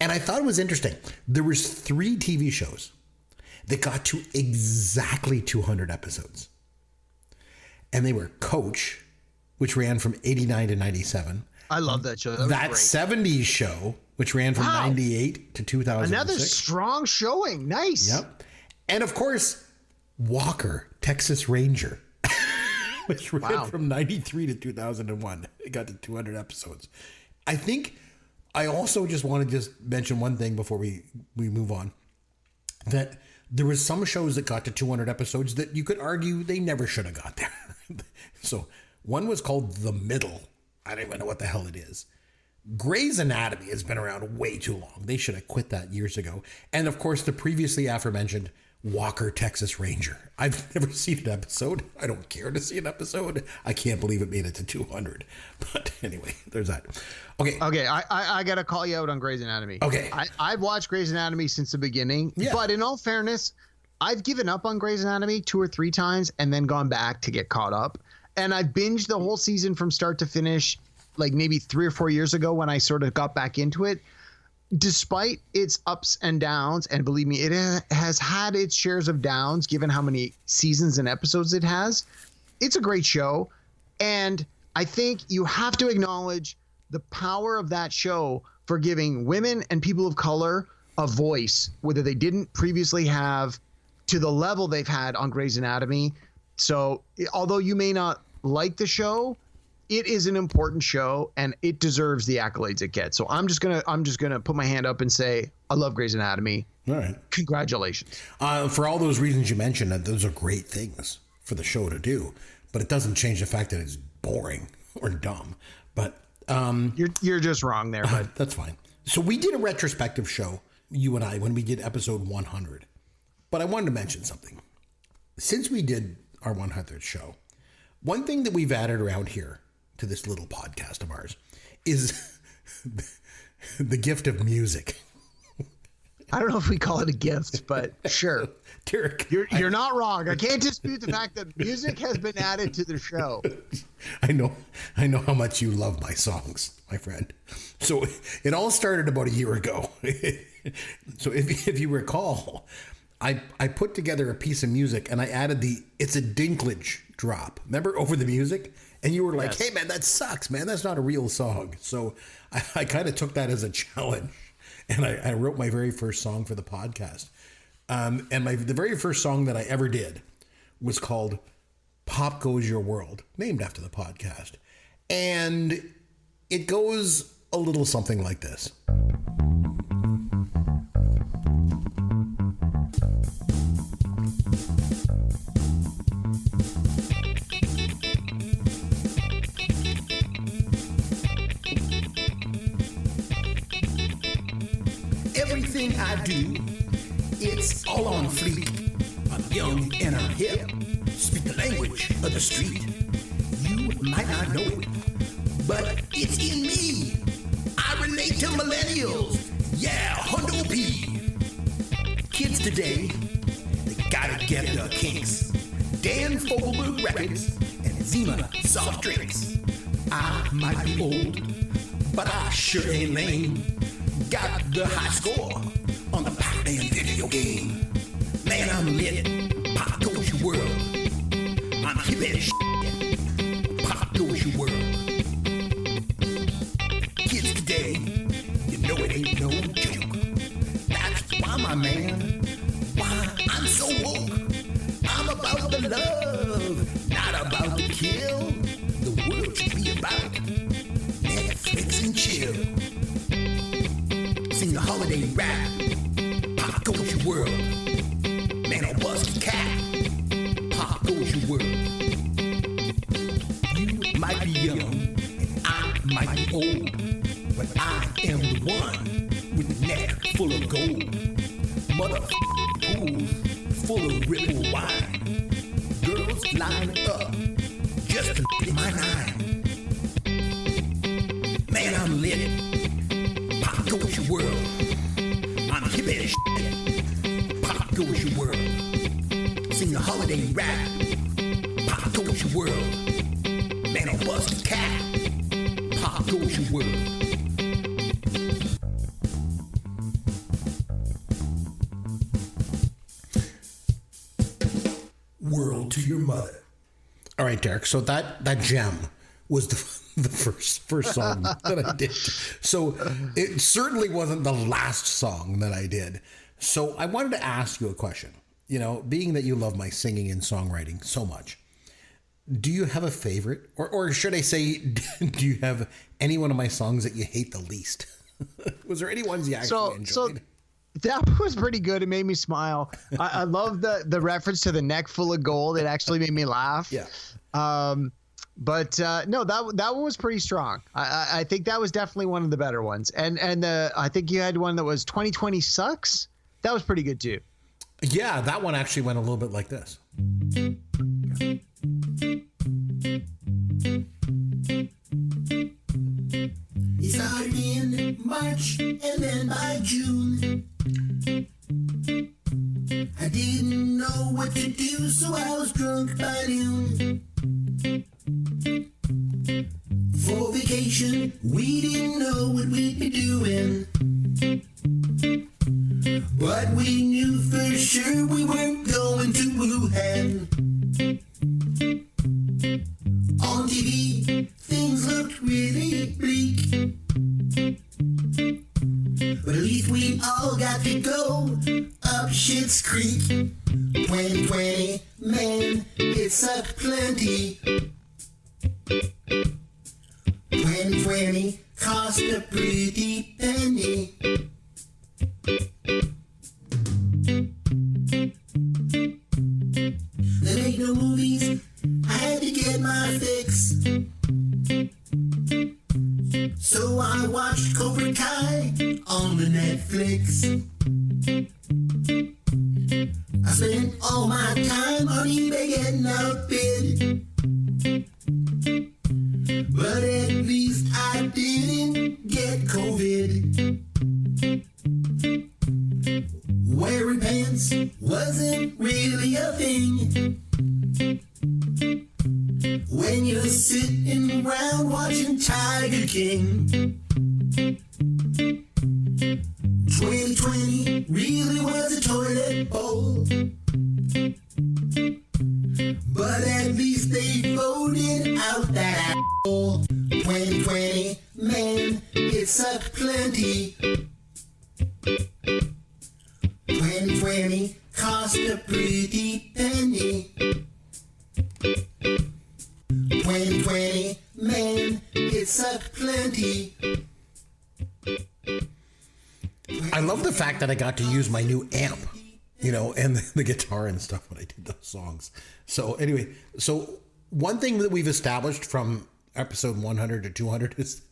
And I thought it was interesting. There was 3 TV shows that got to exactly 200 episodes. And they were Coach, which ran from 89 to 97. I love that show. That was That great. 70s show, which ran from 98 to 2006. Another strong showing. Nice. Yep. And of course, Walker, Texas Ranger, which ran from 93 to 2001. It got to 200 episodes. I think I also just want to just mention one thing before we move on, that there was some shows that got to 200 episodes that you could argue they never should have got there. So one was called The Middle. I don't even know what the hell it is. Grey's Anatomy has been around way too long. They should have quit that years ago. And of course, the previously aforementioned Walker, Texas Ranger. I've never seen an episode. I don't care to see an episode. I can't believe it made it to 200. But anyway, there's that. Okay. Okay, I got to call you out on Grey's Anatomy. Okay. I've watched Grey's Anatomy since the beginning. Yeah. But in all fairness, I've given up on Grey's Anatomy 2 or 3 times and then gone back to get caught up. And I binged the whole season from start to finish, like maybe 3 or 4 years ago when I sort of got back into it. Despite its ups and downs, and believe me, it has had its shares of downs given how many seasons and episodes it has. It's a great show. And I think you have to acknowledge the power of that show for giving women and people of color a voice, whether they didn't previously have, to the level they've had on Grey's Anatomy. So although you may not like the show, it is an important show and it deserves the accolades it gets. So I'm just gonna put my hand up and say I love Grey's Anatomy. All right. Congratulations. For all those reasons you mentioned, that those are great things for the show to do, but it doesn't change the fact that it's boring or dumb. But you're just wrong there, bud. That's fine. So we did a retrospective show, you and I, when we did episode 100. But I wanted to mention something. Since we did our 100th show, one thing that we've added around here to this little podcast of ours is the gift of music. I don't know if we call it a gift, but sure. Derek, you're not wrong. I can't dispute the fact that music has been added to the show. I know how much you love my songs, my friend. So it all started about a year ago. So if you recall, I put together a piece of music and I added the It's a Dinklage drop. Remember, over the music? And you were like, yes. Hey, man, that sucks, man. That's not a real song. So I kind of took that as a challenge. And I wrote my very first song for the podcast. And the very first song that I ever did was called Pop Goes Your World, named after the podcast. And it goes a little something like this. Everything I do, it's all on fleek. I'm young and I'm hip. Speak the language of the street. You might not know it, but it's in me. I relate to millennials. Yeah, Hundo P. Kids today, they gotta get the kinks. Dan Fogelberg Records and Zima soft drinks. I might be old, but I sure ain't lame. Got the high score on the Pac-Man video game. Man, I'm lit. Pop goes your world. I'm hip as shit. Pop goes your world. Kids today, you know it ain't no joke. That's why, my man, why I'm so woke. I'm about the love, not about the kill. The world should be about Netflix and chill. Sing the holiday rap. Pop goes your world. Man, I'll bust a cat. Pop goes your world. You might be young, and I might be old, but I am the one with the neck full of gold. Motherfucking pools full of ripple wine. Girls line up just to get my nine. Man, I'm lit. Pop goes your world. I'm hip as shit. Pop goes your world. Sing the holiday rap. Pop goes your world. Man, I'll bust a cat. Pop goes your world. World to your mother. All right, Derek. So that gem was the first song that I did. So it certainly wasn't the last song that I did. So I wanted to ask you a question. You know, being that you love my singing and songwriting so much, do you have a favorite? Or should I say, do you have any one of my songs that you hate the least? Was there any ones you actually enjoyed? So that was pretty good. It made me smile. I love the reference to the neck full of gold. It actually made me laugh. Yeah. But no, that one was pretty strong. I think that was definitely one of the better ones. And I think you had one that was 2020 Sucks. That was pretty good too. Yeah, that one actually went a little bit like this. It started in March and then by June I didn't know what to do, so I was drunk by noon. For vacation, we didn't know what we'd be doing, but we knew for sure we weren't going to Wuhan. On TV, things looked really bleak, but at least we all got to go up Schitt's Creek. 2020, man, it sucked plenty. 2020 cost a pretty penny. There ain't no movies, I had to get my fix. So I watched Cobra Kai on the Netflix. I spent all my time on eBay getting outbid, but at least I didn't get COVID. Wearing pants wasn't really a thing when you're sitting around watching Tiger King. 2020 really was a toilet bowl, but at least they voted out that asshole. 2020, man, it sucked plenty. 2020 cost a pretty penny. 2020, man, it sucked plenty. I love the fact that I got to use my new amp, you know, and the guitar and stuff when I did those songs. So anyway, so one thing that we've established from episode 100 to 200 is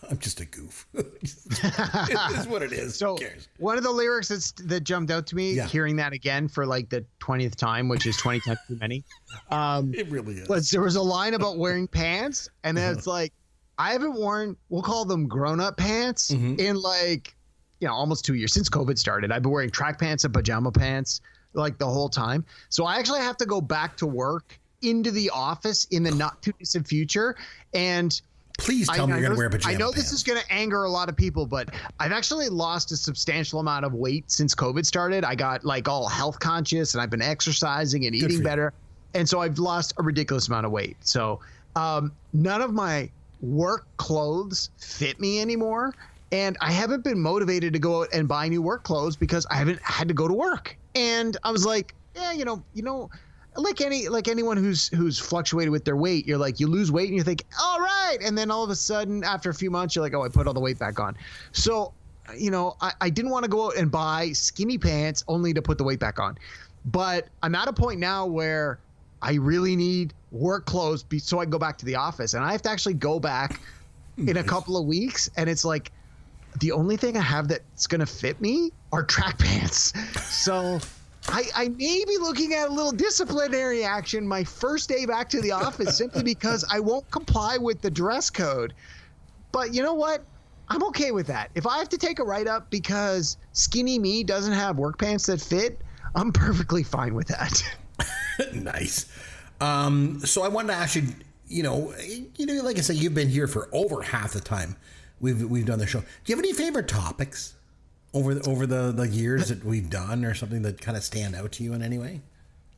I'm just a goof. It is what it is. So who cares? one of the lyrics that jumped out to me, hearing that again for like the 20th time, which is 20 times too many. It really is. There was a line about wearing pants, and then it's like, I haven't worn, we'll call them grown-up pants in like, you know, almost 2 years since COVID started. I've been wearing track pants and pajama pants like the whole time. So I actually have to go back to work into the office in the not too distant future. And please tell me you're going to wear pajama pants. I know pants. this is going to anger a lot of people, but I've actually lost a substantial amount of weight since COVID started. I got like all health conscious, and I've been exercising and eating better. And so I've lost a ridiculous amount of weight. So none of my work clothes fit me anymore. And I haven't been motivated to go out and buy new work clothes because I haven't had to go to work. And I was like, yeah, you know, like anyone who's fluctuated with their weight, you're like, you lose weight and you think, all right. And then all of a sudden, after a few months, you're like, oh, I put all the weight back on. So, you know, I didn't want to go out and buy skinny pants only to put the weight back on. But I'm at a point now where I really need work clothes so I can go back to the office. And I have to actually go back in a couple of weeks. And it's like, the only thing I have that's going to fit me are track pants. So I may be looking at a little disciplinary action my first day back to the office simply because I won't comply with the dress code. But you know what? I'm okay with that. If I have to take a write-up because skinny me doesn't have work pants that fit, I'm perfectly fine with that. Nice. So I wanted to ask you, like I said, you've been here for over half the time we've done the show. Do you have any favorite topics over the years that we've done, or something that kind of stand out to you in any way?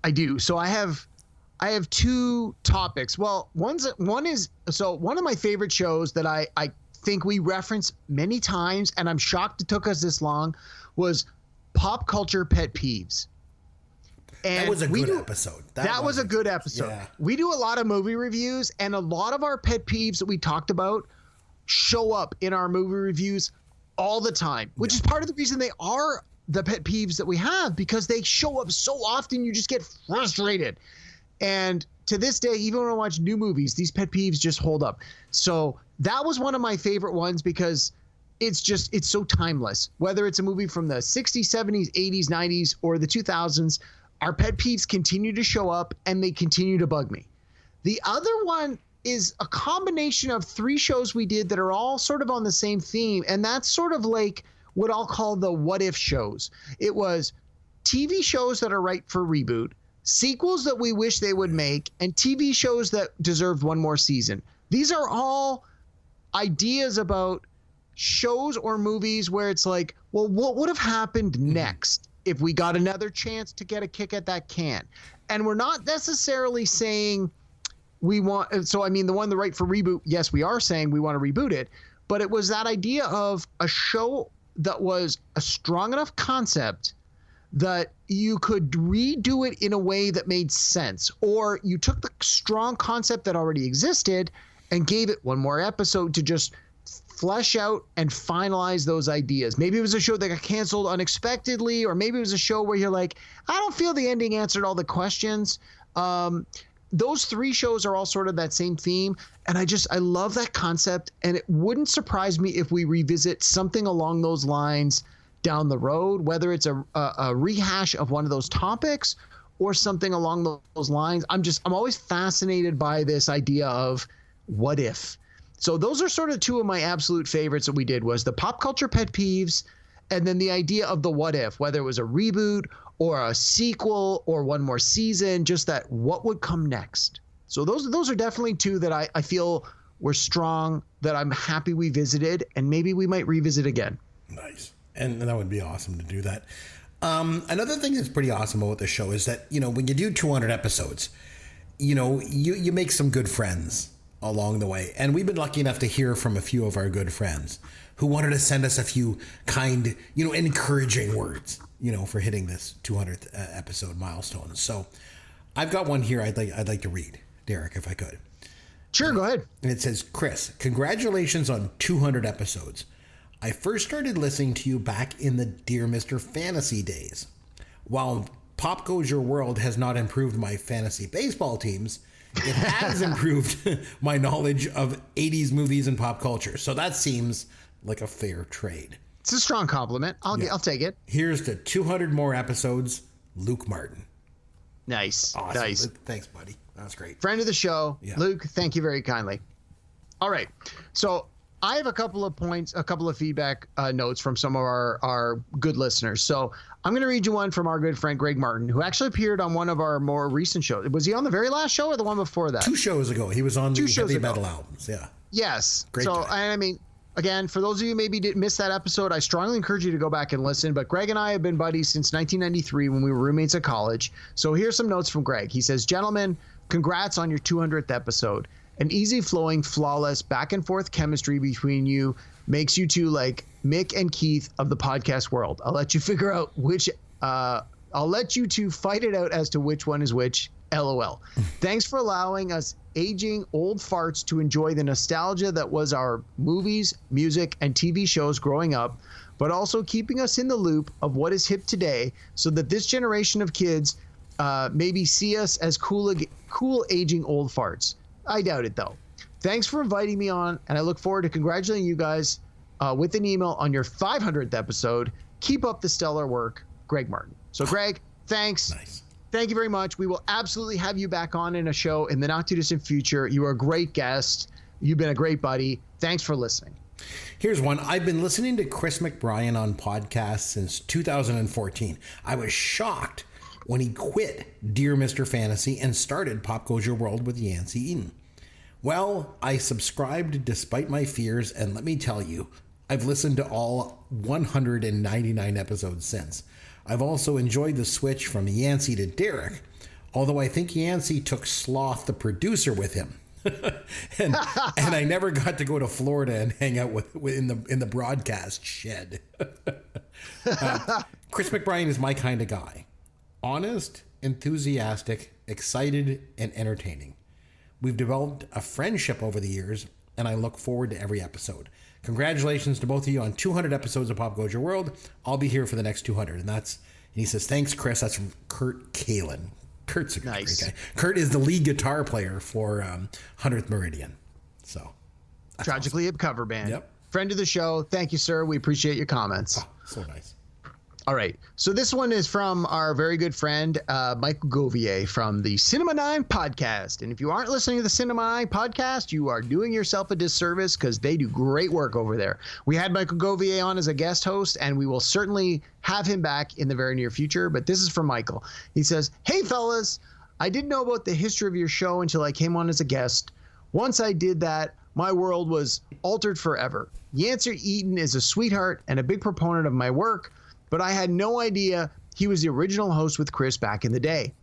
I do. So I have two topics. Well, one is one of my favorite shows that I think we reference many times, and I'm shocked it took us this long, was Pop Culture Pet Peeves. And that was a good episode. That was a good episode. Yeah. We do a lot of movie reviews, and a lot of our pet peeves that we talked about show up in our movie reviews all the time, which is part of the reason they are the pet peeves that we have, because they show up so often you just get frustrated. And to this day, even when I watch new movies, these pet peeves just hold up. So that was one of my favorite ones, because it's so timeless. Whether it's a movie from the 60s, 70s, 80s, 90s, or the 2000s, our pet peeves continue to show up and they continue to bug me. The other one is a combination of three shows we did that are all sort of on the same theme. And that's sort of like what I'll call the what if shows. It was TV shows that are ripe for reboot, sequels that we wish they would make, and TV shows that deserved one more season. These are all ideas about shows or movies where it's like, well, what would have happened next if we got another chance to get a kick at that can? And we're not necessarily saying we want, so I mean, the one, the right for reboot, yes, we are saying we want to reboot it, but it was that idea of a show that was a strong enough concept that you could redo it in a way that made sense, or you took the strong concept that already existed and gave it one more episode to just flesh out and finalize those ideas. Maybe it was a show that got canceled unexpectedly, or maybe it was a show where you're like, I don't feel the ending answered all the questions. Those three shows are all sort of that same theme, and I love that concept, and it wouldn't surprise me if we revisit something along those lines down the road, whether it's a rehash of one of those topics or something along those lines. I'm always fascinated by this idea of what if. So those are sort of two of my absolute favorites that we did, was the pop culture pet peeves, and then the idea of the what if, whether it was a reboot or a sequel or one more season, just that what would come next. So those are definitely two that I feel were strong, that I'm happy we visited, and maybe we might revisit again. Nice. And that would be awesome to do that. Another thing that's pretty awesome about the show is that, when you do 200 episodes, you make some good friends along the way. And we've been lucky enough to hear from a few of our good friends who wanted to send us a few kind, encouraging words, for hitting this 200th episode milestone. So I've got one here I'd like to read, Derek, if I could. Sure, go ahead. And it says, Chris, congratulations on 200 episodes. I first started listening to you back in the Dear Mr. Fantasy days. While Pop Goes Your World has not improved my fantasy baseball teams, it has improved my knowledge of 80s movies and pop culture. So that seems like a fair trade. It's a strong compliment. I'll take it. Here's to 200 more episodes, Luke Martin. Nice. Awesome. Nice. Thanks, buddy. That's great. Friend of the show, yeah. Luke, thank you very kindly. All right. So I have a couple of feedback notes from some of our good listeners. So I'm going to read you one from our good friend Greg Martin, who actually appeared on one of our more recent shows. Was he on the very last show or the one before that? 2 shows ago. He was on the heavy metal albums. Yeah. Yes. Great. So, guy. I mean, again, for those of you maybe didn't miss that episode, I strongly encourage you to go back and listen. But Greg and I have been buddies since 1993 when we were roommates at college. So here's some notes from Greg. He says, gentlemen, congrats on your 200th episode. An easy-flowing, flawless, back-and-forth chemistry between you makes you two like Mick and Keith of the podcast world. I'll let you figure out which. I'll let you two fight it out as to which one is which. LOL. Thanks for allowing us aging old farts to enjoy the nostalgia that was our movies, music, and TV shows growing up, but also keeping us in the loop of what is hip today, so that this generation of kids maybe see us as cool aging old farts. I doubt it, though. Thanks for inviting me on, and I look forward to congratulating you guys with an email on your 500th episode. Keep up the stellar work, Greg Martin. So, Greg, thanks. Nice. Thank you very much. We will absolutely have you back on in a show in the not-too-distant future. You are a great guest. You've been a great buddy. Thanks for listening. Here's one. I've been listening to Chris McBrien on podcasts since 2014. I was shocked when he quit Dear Mr. Fantasy and started Pop Goes Your World with Yancey Eden. Well, I subscribed despite my fears, and let me tell you, I've listened to all 199 episodes since. I've also enjoyed the switch from Yancey to Derek, although I think Yancey took Sloth, the producer, with him. and I never got to go to Florida and hang out in the broadcast shed. Chris McBrien is my kind of guy. Honest, enthusiastic, excited, and entertaining. We've developed a friendship over the years, and I look forward to every episode. Congratulations to both of you on 200 episodes of Pop Goes Your World. I'll be here for the next 200. And he says, thanks, Chris. That's from Kurt Kalin. Kurt's a great guy. Kurt is the lead guitar player for 100th Meridian. So, Tragically Hip cover band. Yep. Friend of the show. Thank you, sir. We appreciate your comments. Oh, so nice. All right. So this one is from our very good friend, Michael Govier from the Cinema 9 podcast. And if you aren't listening to the Cinema 9 podcast, you are doing yourself a disservice because they do great work over there. We had Michael Govier on as a guest host, and we will certainly have him back in the very near future. But this is from Michael. He says, hey, fellas, I didn't know about the history of your show until I came on as a guest. Once I did that, my world was altered forever. Yancey Eaton is a sweetheart and a big proponent of my work, but I had no idea he was the original host with Chris back in the day.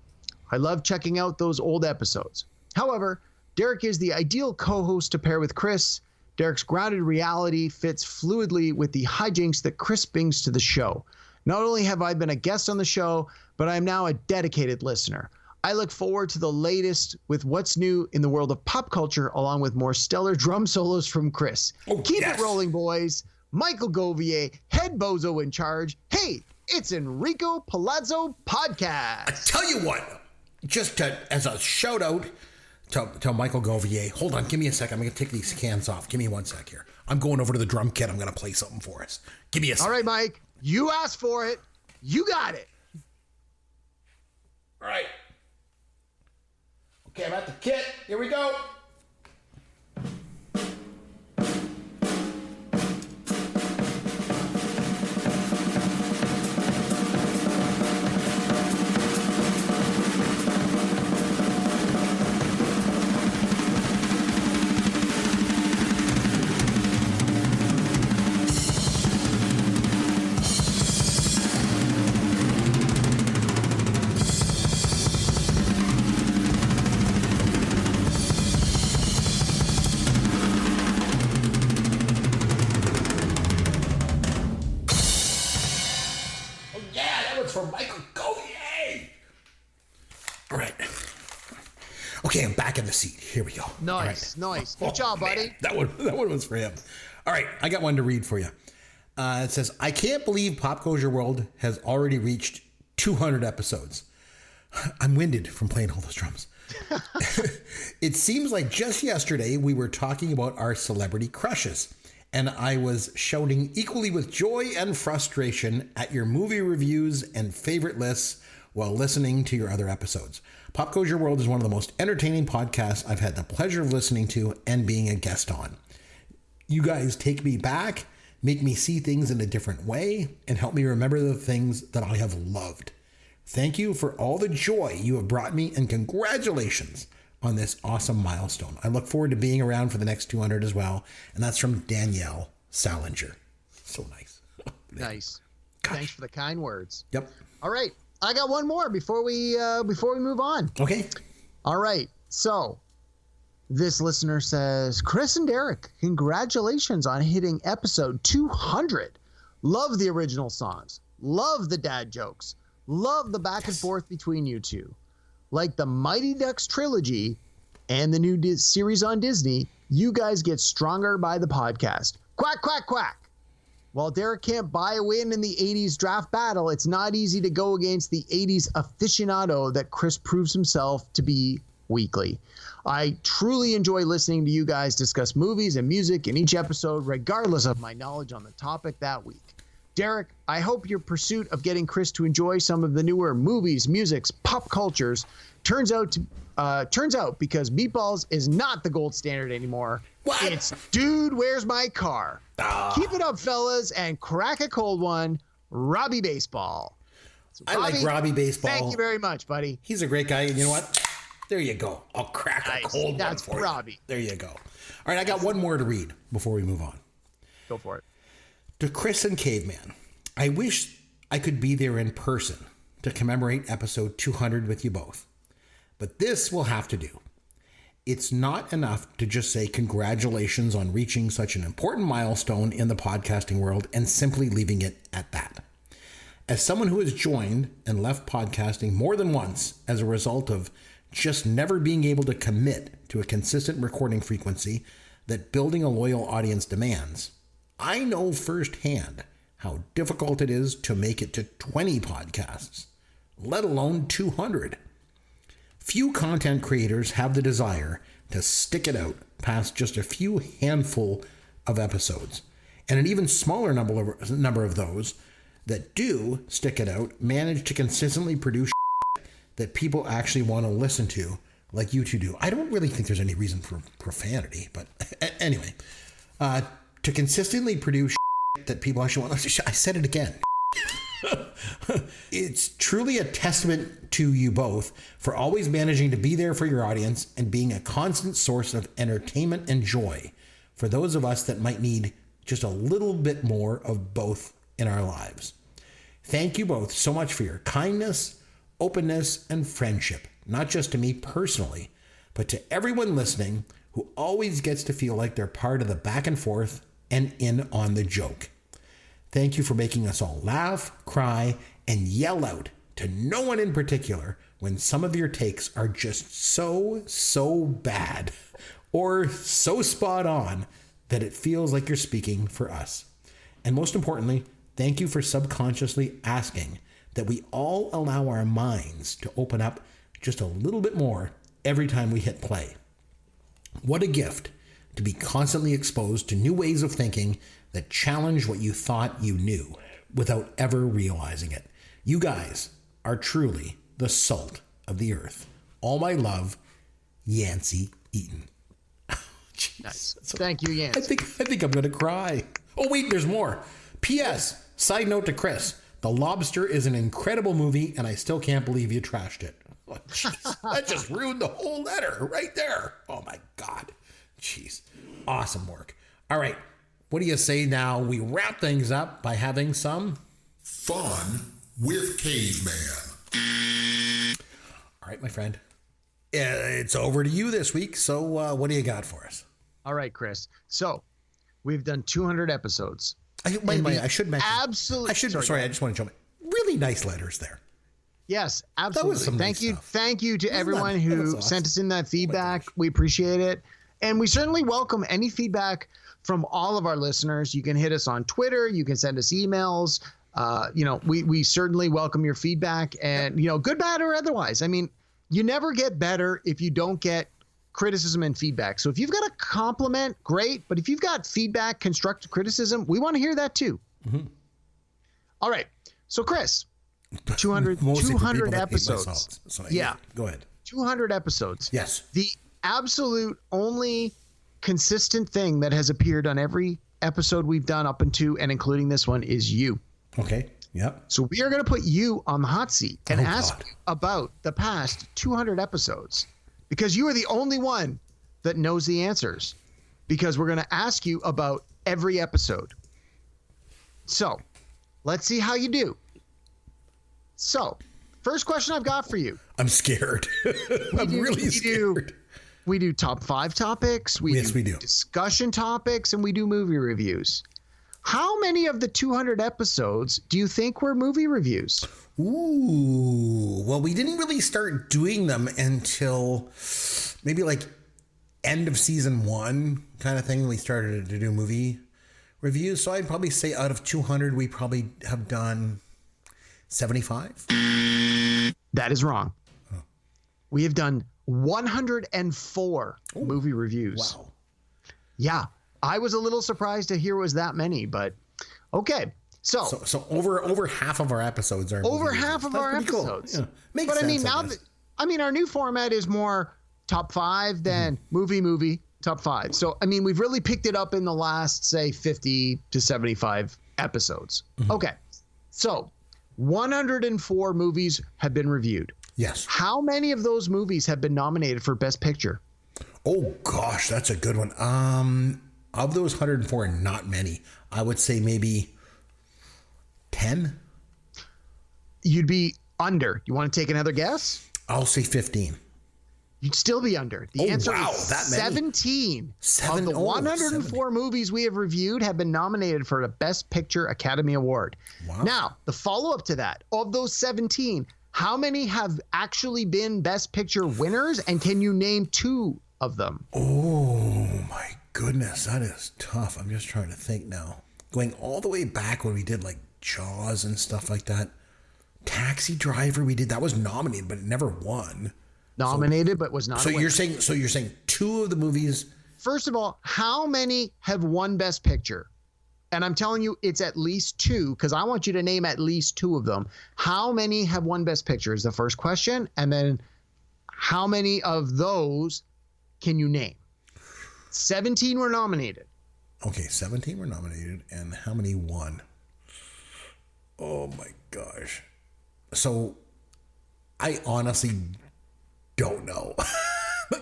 I love checking out those old episodes. However, Derek is the ideal co-host to pair with Chris. Derek's grounded reality fits fluidly with the hijinks that Chris brings to the show. Not only have I been a guest on the show, but I am now a dedicated listener. I look forward to the latest with what's new in the world of pop culture, along with more stellar drum solos from Chris. Keep it rolling, boys. Michael Govier, head bozo in charge. Hey, it's Enrico Palazzo Podcast. I tell you what, just as a shout out to Michael Govier, hold on, give me a sec. I'm going to take these cans off. Give me 1 sec here. I'm going over to the drum kit. I'm going to play something for us. Give me a sec. All right, Mike, you asked for it. You got it. All right. Okay, I'm at the kit. Here we go. For Michael Govier. All right. Okay, I'm back in the seat. Here we go. Nice, nice. Good job, buddy. That one was for him. All right, I got one to read for you. It says, I can't believe Pop Goes Your World has already reached 200 episodes. I'm winded from playing all those drums. It seems like just yesterday we were talking about our celebrity crushes, and I was shouting equally with joy and frustration at your movie reviews and favorite lists while listening to your other episodes. Pop Goes Your World is one of the most entertaining podcasts I've had the pleasure of listening to and being a guest on. You guys take me back, make me see things in a different way, and help me remember the things that I have loved. Thank you for all the joy you have brought me, and congratulations on this awesome milestone. I look forward to being around for the next 200 as well. And that's from Danielle Salinger. So nice. Nice. Gosh. Thanks for the kind words. Yep. All right. I got one more before we move on. Okay. All right. So this listener says, Chris and Derek, congratulations on hitting episode 200. Love the original songs. Love the dad jokes. Love the back and forth between you two. Like the Mighty Ducks trilogy and the new series on Disney, you guys get stronger by the podcast. Quack, quack, quack. While Derek can't buy a win in the 80s draft battle, it's not easy to go against the 80s aficionado that Chris proves himself to be weekly. I truly enjoy listening to you guys discuss movies and music in each episode, regardless of my knowledge on the topic that week. Derek, I hope your pursuit of getting Chris to enjoy some of the newer movies, musics, pop cultures turns out because Meatballs is not the gold standard anymore. What? It's Dude, Where's My Car? Keep it up, fellas, and crack a cold one, Robbie Baseball. So I like Robbie Baseball. Thank you very much, buddy. He's a great guy, and you know what? There you go. I'll crack a cold That's one for Robbie. you. There you go. All right, I got one more to read before we move on. Go for it. To Chris and Caveman, I wish I could be there in person to commemorate episode 200 with you both. But this will have to do. It's not enough to just say congratulations on reaching such an important milestone in the podcasting world and simply leaving it at that. As someone who has joined and left podcasting more than once as a result of just never being able to commit to a consistent recording frequency that building a loyal audience demands, I know firsthand how difficult it is to make it to 20 podcasts, let alone 200. Few content creators have the desire to stick it out past just a few handful of episodes, and an even smaller number of those that do stick it out manage to consistently produce that people actually want to listen to, like you two do. I don't really think there's any reason for profanity, but anyway, to consistently produce that people actually want to listen to. I said it again. It's truly a testament to you both for always managing to be there for your audience and being a constant source of entertainment and joy for those of us that might need just a little bit more of both in our lives. Thank you both so much for your kindness, openness, and friendship, not just to me personally, but to everyone listening who always gets to feel like they're part of the back and forth and in on the joke. Thank you for making us all laugh, cry, and yell out to no one in particular when some of your takes are just so bad or so spot on that it feels like you're speaking for us. And most importantly, thank you for subconsciously asking that we all allow our minds to open up just a little bit more every time we hit play. What a gift to be constantly exposed to new ways of thinking that challenge what you thought you knew without ever realizing it. You guys are truly the salt of the earth. All my love, Yancey Eaton. Nice. Thank you, Yancey. I think I'm going to cry. Oh, wait, there's more. P.S. Side note to Chris. The Lobster is an incredible movie, and I still can't believe you trashed it. Oh, that just ruined the whole letter right there. Oh, my God. Jeez. Awesome work. All right. What do you say now we wrap things up by having some fun with Caveman? All right, my friend. It's over to you this week. So what do you got for us? All right, Chris. So we've done 200 episodes. I should mention. Absolutely. I just want to jump in. Really nice letters there. Yes, absolutely. That was Thank you. stuff. Thank you to everyone who awesome. sent us in that feedback. We appreciate it. And we certainly welcome any feedback from all of our listeners. You can hit us on Twitter. You can send us emails. We certainly welcome your feedback and, good, bad, or otherwise. I mean, you never get better if you don't get criticism and feedback. So if you've got a compliment, great. But if you've got feedback, constructive criticism, we want to hear that too. Mm-hmm. All right. So Chris, 200 episodes. Yeah. Go ahead. 200 episodes. Yes. The absolute only consistent thing that has appeared on every episode we've done up into and including this one is you. Okay. Yep. So we are going to put you on the hot seat and ask you about the past 200 episodes because you are the only one that knows the answers because we're going to ask you about every episode. So let's see how you do. So first question I've got for you. I'm scared. I'm really scared. We do top 5 topics. We do discussion topics, and we do movie reviews. How many of the 200 episodes do you think were movie reviews? Ooh, well, we didn't really start doing them until maybe like end of season 1 kind of thing. We started to do movie reviews. So I'd probably say out of 200, we probably have done 75. That is wrong. Oh. We have done 104 movie reviews. Wow. Yeah. I was a little surprised to hear it was that many, but okay. So over half of our episodes are over half of our episodes. Cool. Yeah. Makes sense. I mean, our new format is more top 5 than movie top 5. So, I mean, we've really picked it up in the last, say, 50 to 75 episodes. Mm-hmm. Okay. So 104 movies have been reviewed. Yes. How many of those movies have been nominated for Best Picture? Oh gosh, that's a good one. Of those 104, not many. I would say maybe 10. You'd be under. You want to take another guess? I'll say 15. You'd still be under. The answer is that many? 17. Of the 104 movies we have reviewed have been nominated for the Best Picture Academy Award. Wow. Now, the follow-up to that, of those 17, how many have actually been Best Picture winners, and can you name 2 of them? Oh my goodness, that is tough. I'm just trying to think now. Going all the way back when we did like Jaws and stuff like that. Taxi Driver, we did, that was nominated, but it never won. Nominated, but was not. So a winner. you're saying 2 of the movies. First of all, how many have won Best Picture? And I'm telling you, it's at least 2, because I want you to name at least 2 of them. How many have won Best Picture is the first question. And then how many of those can you name? 17 were nominated. Okay, 17 were nominated. And how many won? Oh my gosh. So I honestly don't know.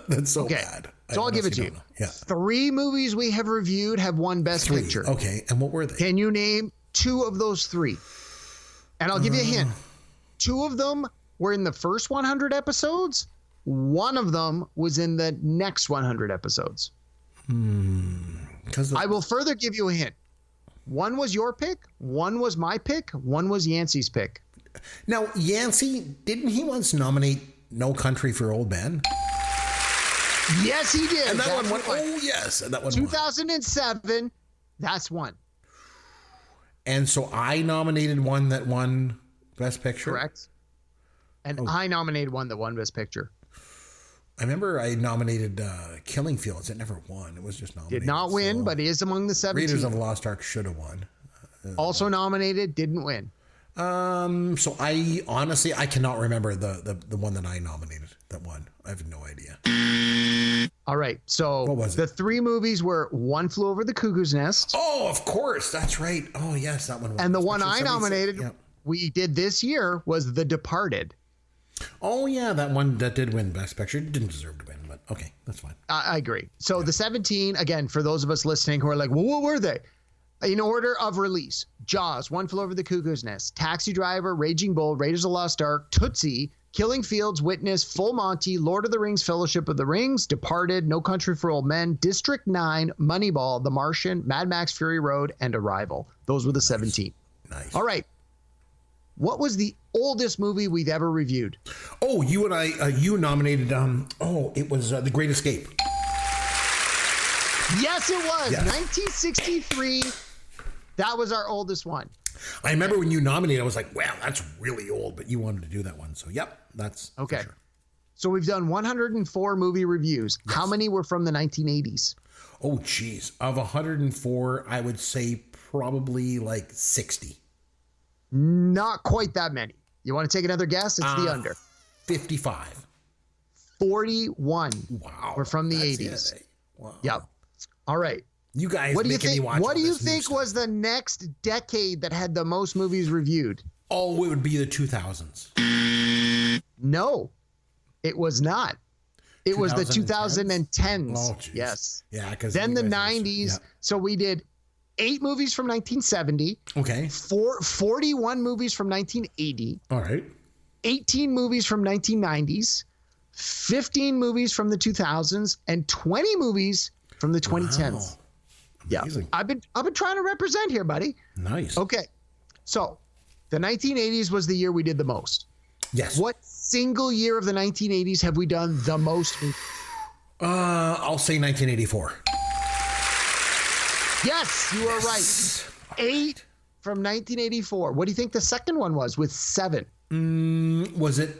That's so bad. So I'll give it to you. Yeah. 3 movies we have reviewed have won Best Picture. Okay. And what were they? Can you name 2 of those 3? And I'll give you a hint. 2 of them were in the first 100 episodes. 1 of them was in the next 100 episodes. I will further give you a hint. 1 was your pick. 1 was my pick. 1 was Yancey's pick. Now, Yancey, didn't he once nominate No Country for Old Men? Yes, he did. And that one won. Oh, yes. And that one 2007. That's one. And so I nominated one that won Best Picture? Correct. And I nominated one that won Best Picture. I remember I nominated Killing Fields. It never won. It was just nominated. Did not win, but is among the 17. Raiders of the Lost Ark should have won. Also nominated, didn't win. So I honestly, I cannot remember the one that I nominated that won. I have no idea. All right. So what was the it? 3 movies were One Flew Over the Cuckoo's Nest. Oh, of course. That's right. Oh, yes, that one won. And the one I nominated, we did this year, was The Departed. Oh, yeah, that one that did win Best Picture. It didn't deserve to win, but okay, that's fine. I agree. So the 17, again, for those of us listening who are like, well, what were they? In order of release: Jaws, One Flew Over the Cuckoo's Nest, Taxi Driver, Raging Bull, Raiders of the Lost Ark, Tootsie, Killing Fields, Witness, Full Monty, Lord of the Rings, Fellowship of the Rings, Departed, No Country for Old Men, District 9, Moneyball, The Martian, Mad Max Fury Road, and Arrival. Those were the 17. Nice. All right. What was the oldest movie we've ever reviewed? Oh, you and I, you nominated, it was The Great Escape. Yes, it was. Yes. 1963. That was our oldest one. I remember when you nominated, I was like, wow, that's really old, but you wanted to do that one. So, yep, that's okay. For sure. So we've done 104 movie reviews. Yes. How many were from the 1980s? Oh, geez. Of 104, I would say probably like 60. Not quite that many. You want to take another guess? It's the under. 55. 41. Wow. Were from the 80s. Wow. Yep. All right. You guys what do you making think, me watch What do you this new think stuff. was the next decade that had the most movies reviewed? Oh, it would be the 2000s. No, it was not. It was the 2010s. Oh, geez. Yes. Yeah, because then the 90s. So we did 8 movies from 1970. Okay. 41 movies from 1980. All right. 18 movies from 1990s. 15 movies from the 2000s, and 20 movies from the 2010s. Wow. Yeah, I've been trying to represent here, buddy. Nice. Okay, so the 1980s was the year we did the most. Yes. What single year of the 1980s have we done the most? I'll say 1984. Yes, you are right. 8 from 1984. What do you think the second one was with 7? Was it?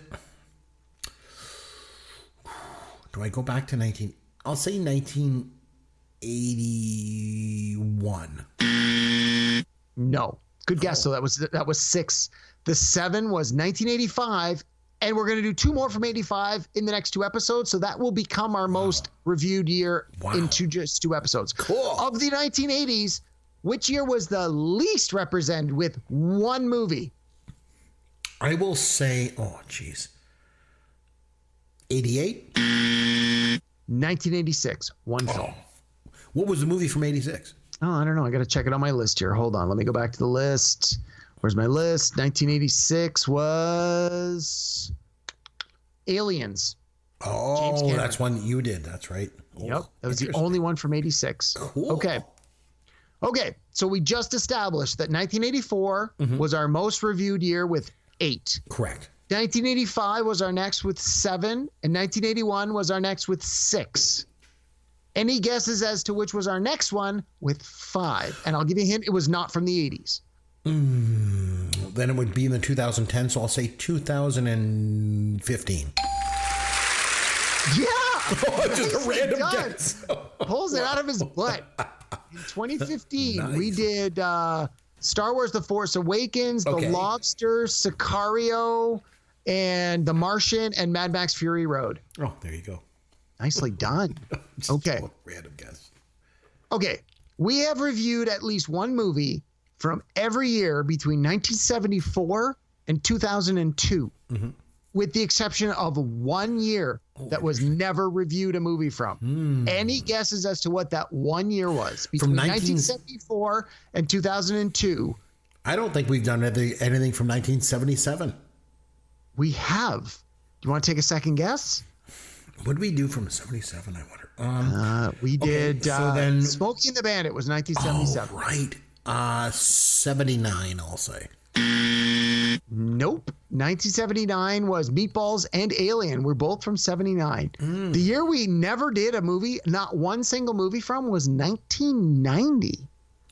Do I go back to 19? I'll say 1981. No. Good guess. So that was 6. The 7 was 1985, and we're going to do 2 more from 85 in the next 2 episodes. So that will become our most reviewed year in just 2 episodes. Cool. Of the 1980s, which year was the least represented with 1 movie? I will say, oh, geez. 88? 1986. One film. What was the movie from 86? Oh, I don't know. I got to check it on my list here. Hold on. Let me go back to the list. Where's my list? 1986 was Aliens. Oh, that's one you did. That's right. Yep. That was the only one from 86. Cool. Okay. So we just established that 1984 was our most reviewed year with 8. Correct. 1985 was our next with 7, and 1981 was our next with 6. Any guesses as to which was our next one with 5? And I'll give you a hint. It was not from the 80s. Then it would be in the 2010, so I'll say 2015. Yeah. Just a random guess. Pulls it out of his butt. In 2015, we did Star Wars The Force Awakens, The Lobster, Sicario, and The Martian, and Mad Max Fury Road. Oh, there you go. Nicely done. Okay. Random guess. Okay. We have reviewed at least one movie from every year between 1974 and 2002, with the exception of 1 year that was never reviewed a movie from. Any guesses as to what that 1 year was between 1974 and 2002? I don't think we've done anything from 1977. We have. Do you want to take a second guess? What did we do from 77, I wonder? We did so then, Smokey and the Bandit was 1977. Oh, right. 79, I'll say. Nope. 1979 was Meatballs and Alien. We're both from 79. The year we never did a movie, not one single movie from, was 1990.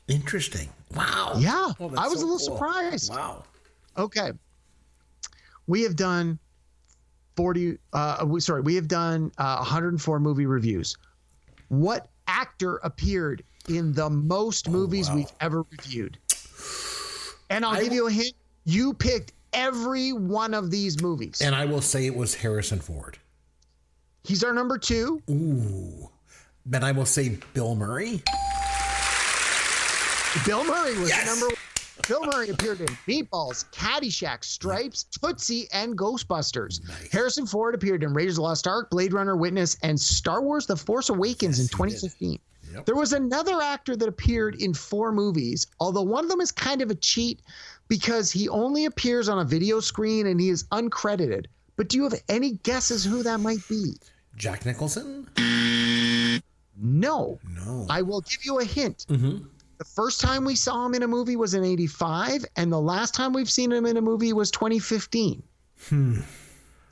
Interesting. Wow. Yeah. I was a little surprised. Wow. Okay. We have done 104 movie reviews. What actor appeared in the most movies we've ever reviewed? And I'll give you a hint. You picked every one of these movies. And I will say it was Harrison Ford. He's our number 2. Ooh. Then I will say Bill Murray. Bill Murray was the number 1. Bill Murray appeared in Meatballs, Caddyshack, Stripes, Tootsie, and Ghostbusters. Nice. Harrison Ford appeared in Raiders of the Lost Ark, Blade Runner, Witness, and Star Wars The Force Awakens in 2015. Yep. There was another actor that appeared in 4 movies, although one of them is kind of a cheat because he only appears on a video screen and he is uncredited. But do you have any guesses who that might be? Jack Nicholson? No. I will give you a hint. The first time we saw him in a movie was in 85, and the last time we've seen him in a movie was 2015.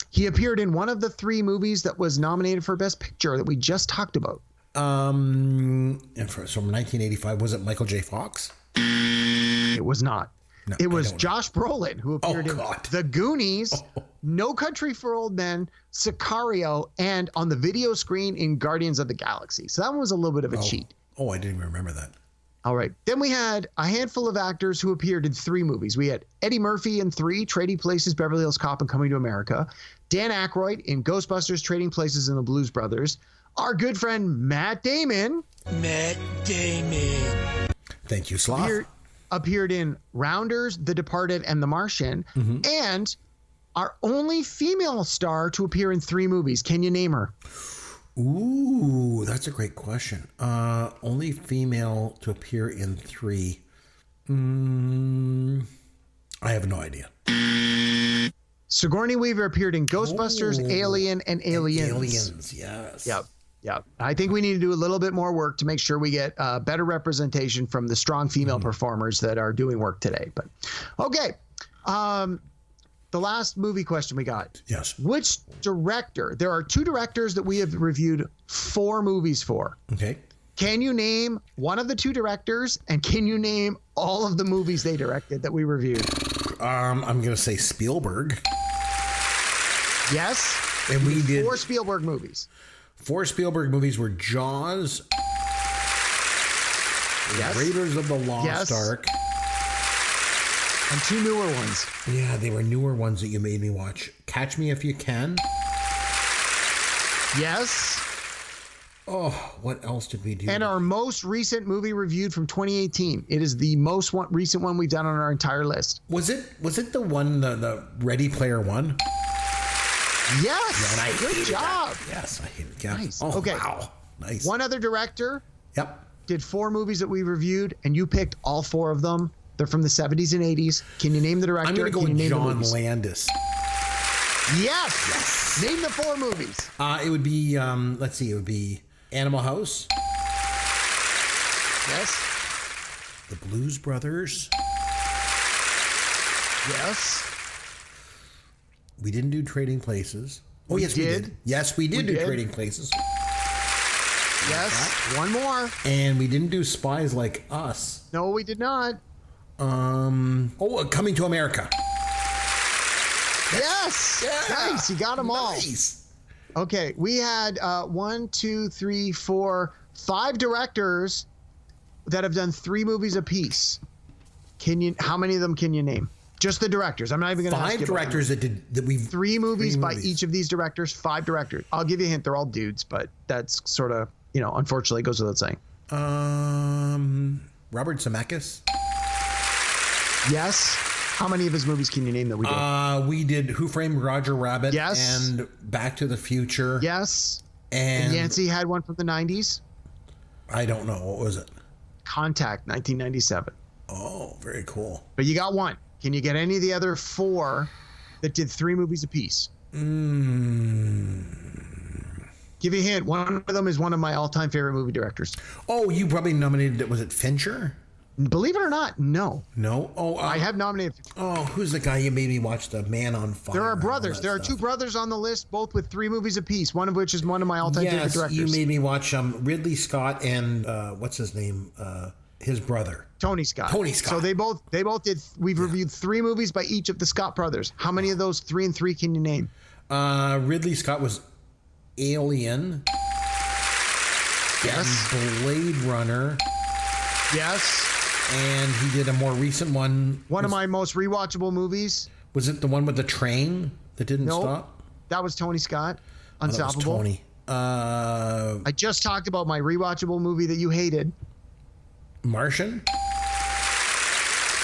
He appeared in one of the 3 movies that was nominated for Best Picture that we just talked about. And from 1985, was it Michael J. Fox? It was not. No, it was Josh Brolin, who appeared in The Goonies, No Country for Old Men, Sicario, and on the video screen in Guardians of the Galaxy. So that one was a little bit of a cheat. Oh, I didn't even remember that. All right. Then we had a handful of actors who appeared in 3 movies. We had Eddie Murphy in 3, Trading Places, Beverly Hills Cop, and Coming to America. Dan Aykroyd in Ghostbusters, Trading Places, and the Blues Brothers. Our good friend Matt Damon. Thank you, Sloth. Appeared in Rounders, The Departed, and The Martian. And our only female star to appear in 3 movies. Can you name her? Ooh, that's a great question. Only female to appear in 3. I have no idea. Sigourney Weaver appeared in Ghostbusters, Alien, and Aliens. Aliens, yes. Yep. I think we need to do a little bit more work to make sure we get better representation from the strong female performers that are doing work today. But okay. The last movie question we got. Yes. Which director? There are 2 directors that we have reviewed 4 movies for. Okay. Can you name one of the 2 directors, and can you name all of the movies they directed that we reviewed? I'm going to say Spielberg. Yes. And we did 4 Spielberg movies. 4 Spielberg movies were Jaws, Raiders of the Lost Ark, and 2 newer ones. Yeah, they were newer ones that you made me watch. Catch Me If You Can. Yes. Oh, what else did we do? And our most recent movie reviewed from 2018. It is the most recent one we've done on our entire list. Was it the one, the Ready Player One? Yes. And I Good hated job. that. Yes, I hated that. Nice. Oh, Okay. wow. Nice. One other director Yep. did 4 movies that we reviewed, and you picked all 4 of them. They're from the 70s and 80s. Can you name the director? I'm going to go Can you with name the John movies? Landis. Yes. Name the 4 movies. It would be, let's see, it would be Animal House, Yes. The Blues Brothers. Yes. We didn't do Trading Places. Oh, We yes, we did. did. Yes, we did do did. Trading Places. Yes. One more. And we didn't do Spies Like Us. No, we did not. Coming to America. Yes. Yeah. Nice. You got them all. Nice. Okay. We had 1, 2, 3, 4, 5 directors that have done 3 movies apiece. How many of them can you name? Just the directors. I'm not even going to ask 5 you about directors that we've 3 movies by each of these directors. 5 directors. I'll give you a hint. They're all dudes, but that's sort of, unfortunately goes without saying. Robert Zemeckis. Yes. How many of his movies can you name that we did? We did Who Framed Roger Rabbit. Yes. And Back to the Future. Yes. And Yancey had one from the 90s. I don't know. What was it? Contact, 1997. Oh, very cool. But you got one. Can you get any of the other 4 that did 3 movies apiece? Give you a hint. One of them is one of my all-time favorite movie directors. Oh, you probably nominated it. Was it Fincher? Believe it or not, no. No? Oh, I have nominated. Oh, who's the guy you made me watch? The Man on Fire. There are and all brothers. that There are stuff. 2 brothers on the list, both with 3 movies apiece, one of which is one of my all-time favorite Yes, directors. you made me watch Ridley Scott and what's his name? His brother. Tony Scott. Tony Scott. So they both did. We've reviewed 3 movies by each of the Scott brothers. How many of those 3 and 3 can you name? Ridley Scott was Alien. Yes. And Blade Runner. Yes. And he did a more recent one. One of my most rewatchable movies. Was it the one with the train that didn't Nope. stop? That was Tony Scott. Oh, that was Unstoppable. Tony. I just talked about my rewatchable movie that you hated. Martian?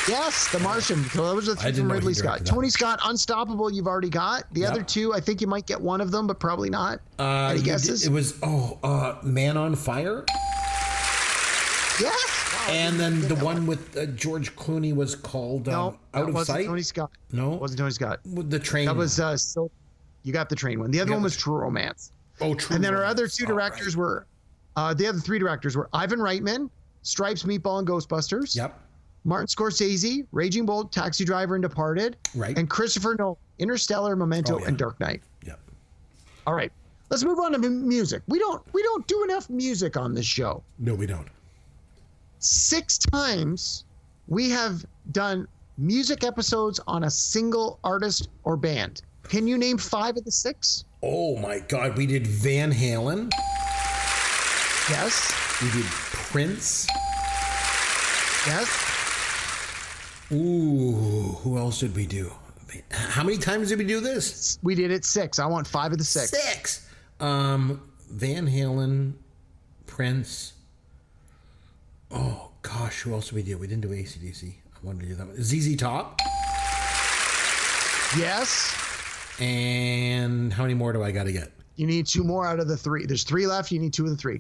Yes, The Martian. So those are 3 didn't from know he Ridley directed Scott. that. Tony Scott, Unstoppable, you've already got. The other 2, I think you might get one of them, but probably not. Any guesses? It was Man on Fire. Yes. Wow, And then the one with George Clooney was called No, that Out of wasn't Sight. Tony Scott. No, It wasn't Tony Scott. With the train. That was you got the train one. The other Yeah, one was True Romance. Oh, True And then our Romance. other 2 directors were the other 3 directors were Ivan Reitman, Stripes, Meatball, and Ghostbusters. Yep. Martin Scorsese, Raging Bull, Taxi Driver, and Departed. Right. And Christopher Nolan, Interstellar, Memento, Oh, yeah. and Dark Knight. Yep. All right. Let's move on to music. We don't do enough music on this show. No, we don't. 6 times we have done music episodes on a single artist or band. Can you name 5 of the 6? Oh my God, we did Van Halen. Yes. We did Prince. Yes. Ooh, who else did we do? How many times did we do this? We did it 6. I want 5 of the 6. 6. Van Halen, Prince. Oh gosh, who else did we do? We didn't do AC/DC. I wanted to do that one. ZZ Top. Yes. And how many more do I got to get? You need 2 more out of the 3. There's 3 left. You need 2 of the 3.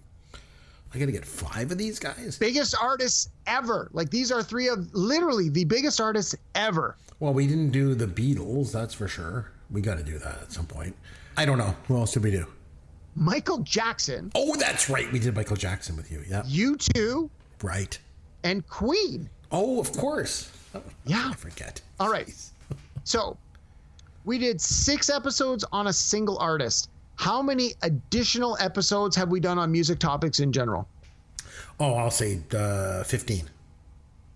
I got to get 5 of these guys? Biggest artists ever. Like, these are 3 of literally the biggest artists ever. Well, we didn't do the Beatles, that's for sure. We got to do that at some point. I don't know. Who else did we do? Michael Jackson. Oh, that's right. We did Michael Jackson with you. Yeah. U2. Right. And Queen. Oh, of course. Oh, Yeah. I forget. All right. So we did 6 episodes on a single artist. How many additional episodes have we done on music topics in general? Oh, I'll say 15.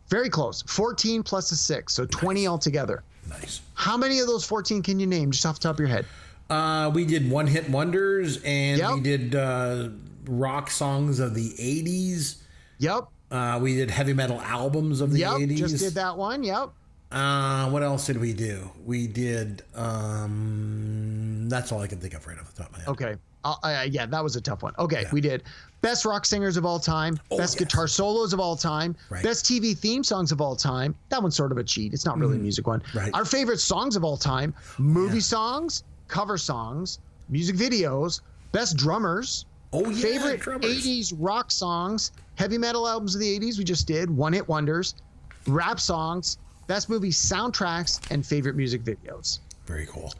Very close. 14 plus a 6. So 20 altogether. Nice. How many of those 14 can you name just off the top of your head? We did One Hit Wonders, and Yep. we did rock songs of the 80s. Yep. We did heavy metal albums of the 80s. Just did that one. Yep. What else did we do? We did, that's all I can think of right off the top of my head. Okay. Yeah, that was a tough one. Okay, we did best rock singers of all time, best guitar solos of all time, Right. best TV theme songs of all time. That one's sort of a cheat. It's not really a music one. Right. Our favorite songs of all time, movie songs, cover songs, music videos, best drummers, favorite drummers. 80s rock songs, heavy metal albums of the 80s we just did, one-hit wonders, rap songs, best movie soundtracks, and favorite music videos. Very cool.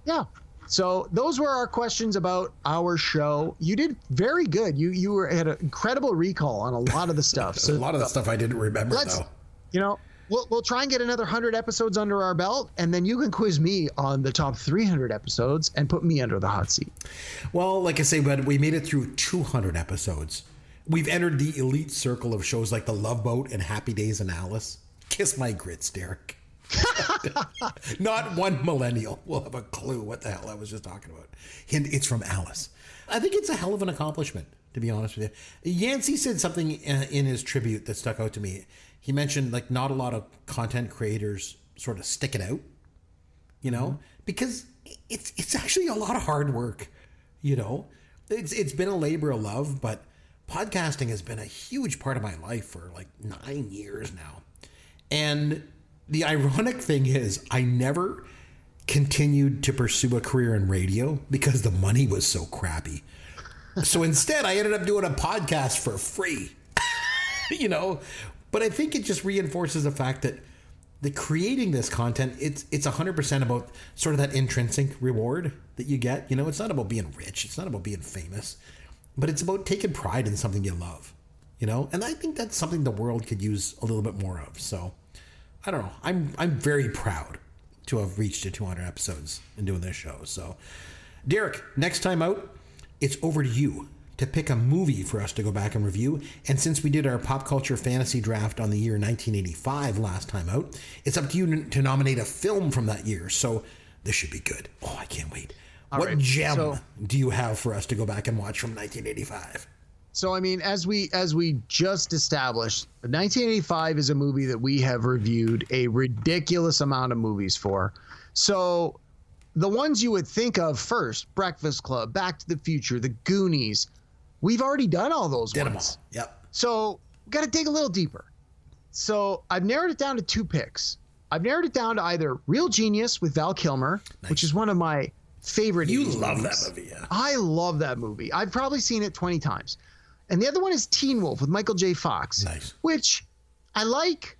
Yeah. So those were our questions about our show. You did very good. You had an incredible recall on a lot of the stuff. So a lot of the stuff I didn't remember, though. You know, we'll try and get another 100 episodes under our belt, and then you can quiz me on the top 300 episodes and put me under the hot seat. Well, like I say, but we made it through 200 episodes. We've entered the elite circle of shows like The Love Boat and Happy Days and Alice. Kiss my grits, Derek. Not one millennial will have a clue what the hell I was just talking about. And it's from Alice. I think it's a hell of an accomplishment, to be honest with you. Yancey said something in his tribute that stuck out to me. He mentioned like not a lot of content creators sort of stick it out, you know, because it's actually a lot of hard work, you know. It's been a labor of love, but podcasting has been a huge part of my life for like 9 years now. And the ironic thing is I never continued to pursue a career in radio because the money was so crappy. So instead, I ended up doing a podcast for free, you know. But I think it just reinforces the fact that creating this content, it's 100% about sort of that intrinsic reward that you get. You know, it's not about being rich. It's not about being famous. But it's about taking pride in something you love, you know. And I think that's something the world could use a little bit more of. So I don't know. I'm very proud to have reached the 200 episodes and doing this show. So, Derek, next time out, it's over to you to pick a movie for us to go back and review. And since we did our pop culture fantasy draft on the year 1985 last time out, it's up to you to nominate a film from that year. So this should be good. Oh, I can't wait. What gem do you have for us to go back and watch from 1985? So, I mean, as we just established, 1985 is a movie that we have reviewed a ridiculous amount of movies for. So the ones you would think of first, Breakfast Club, Back to the Future, The Goonies, we've already done all those ones. Yep. So we've got to dig a little deeper. So I've narrowed it down to two picks. I've narrowed it down to either Real Genius with Val Kilmer, which is one of my favorite You 80s love movies. that movie, yeah. I love that movie. I've probably seen it 20 times. And the other one is Teen Wolf with Michael J. Fox, which I like,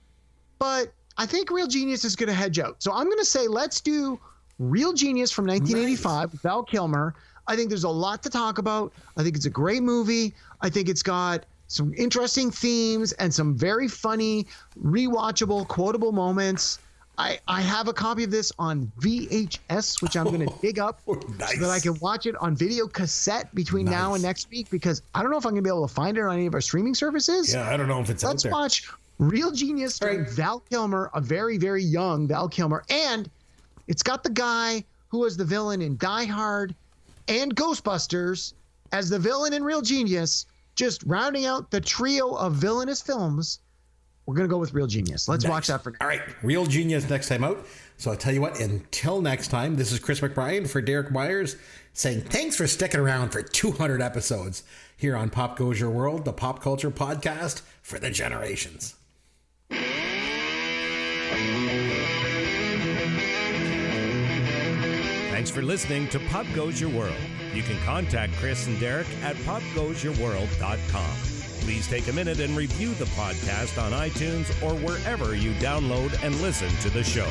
but I think Real Genius is going to hedge out. So I'm going to say let's do Real Genius from 1985 with Val Kilmer. I think there's a lot to talk about. I think it's a great movie. I think it's got some interesting themes and some very funny, rewatchable, quotable moments. I have a copy of this on VHS, which I'm going to dig up so that I can watch it on video cassette between now and next week, because I don't know if I'm going to be able to find it on any of our streaming services. Yeah, I don't know if it's out there. Let's watch Real Genius starring Val Kilmer, a very, very young Val Kilmer. And it's got the guy who was the villain in Die Hard and Ghostbusters as the villain in Real Genius, just rounding out the trio of villainous films. We're going to go with Real Genius. Let's watch that for now. All right, Real Genius next time out. So I'll tell you what, until next time, this is Chris McBrien for Derek Myers saying thanks for sticking around for 200 episodes here on Pop Goes Your World, the pop culture podcast for the generations. Thanks for listening to Pop Goes Your World. You can contact Chris and Derek at popgoesyourworld.com. Please take a minute and review the podcast on iTunes or wherever you download and listen to the show.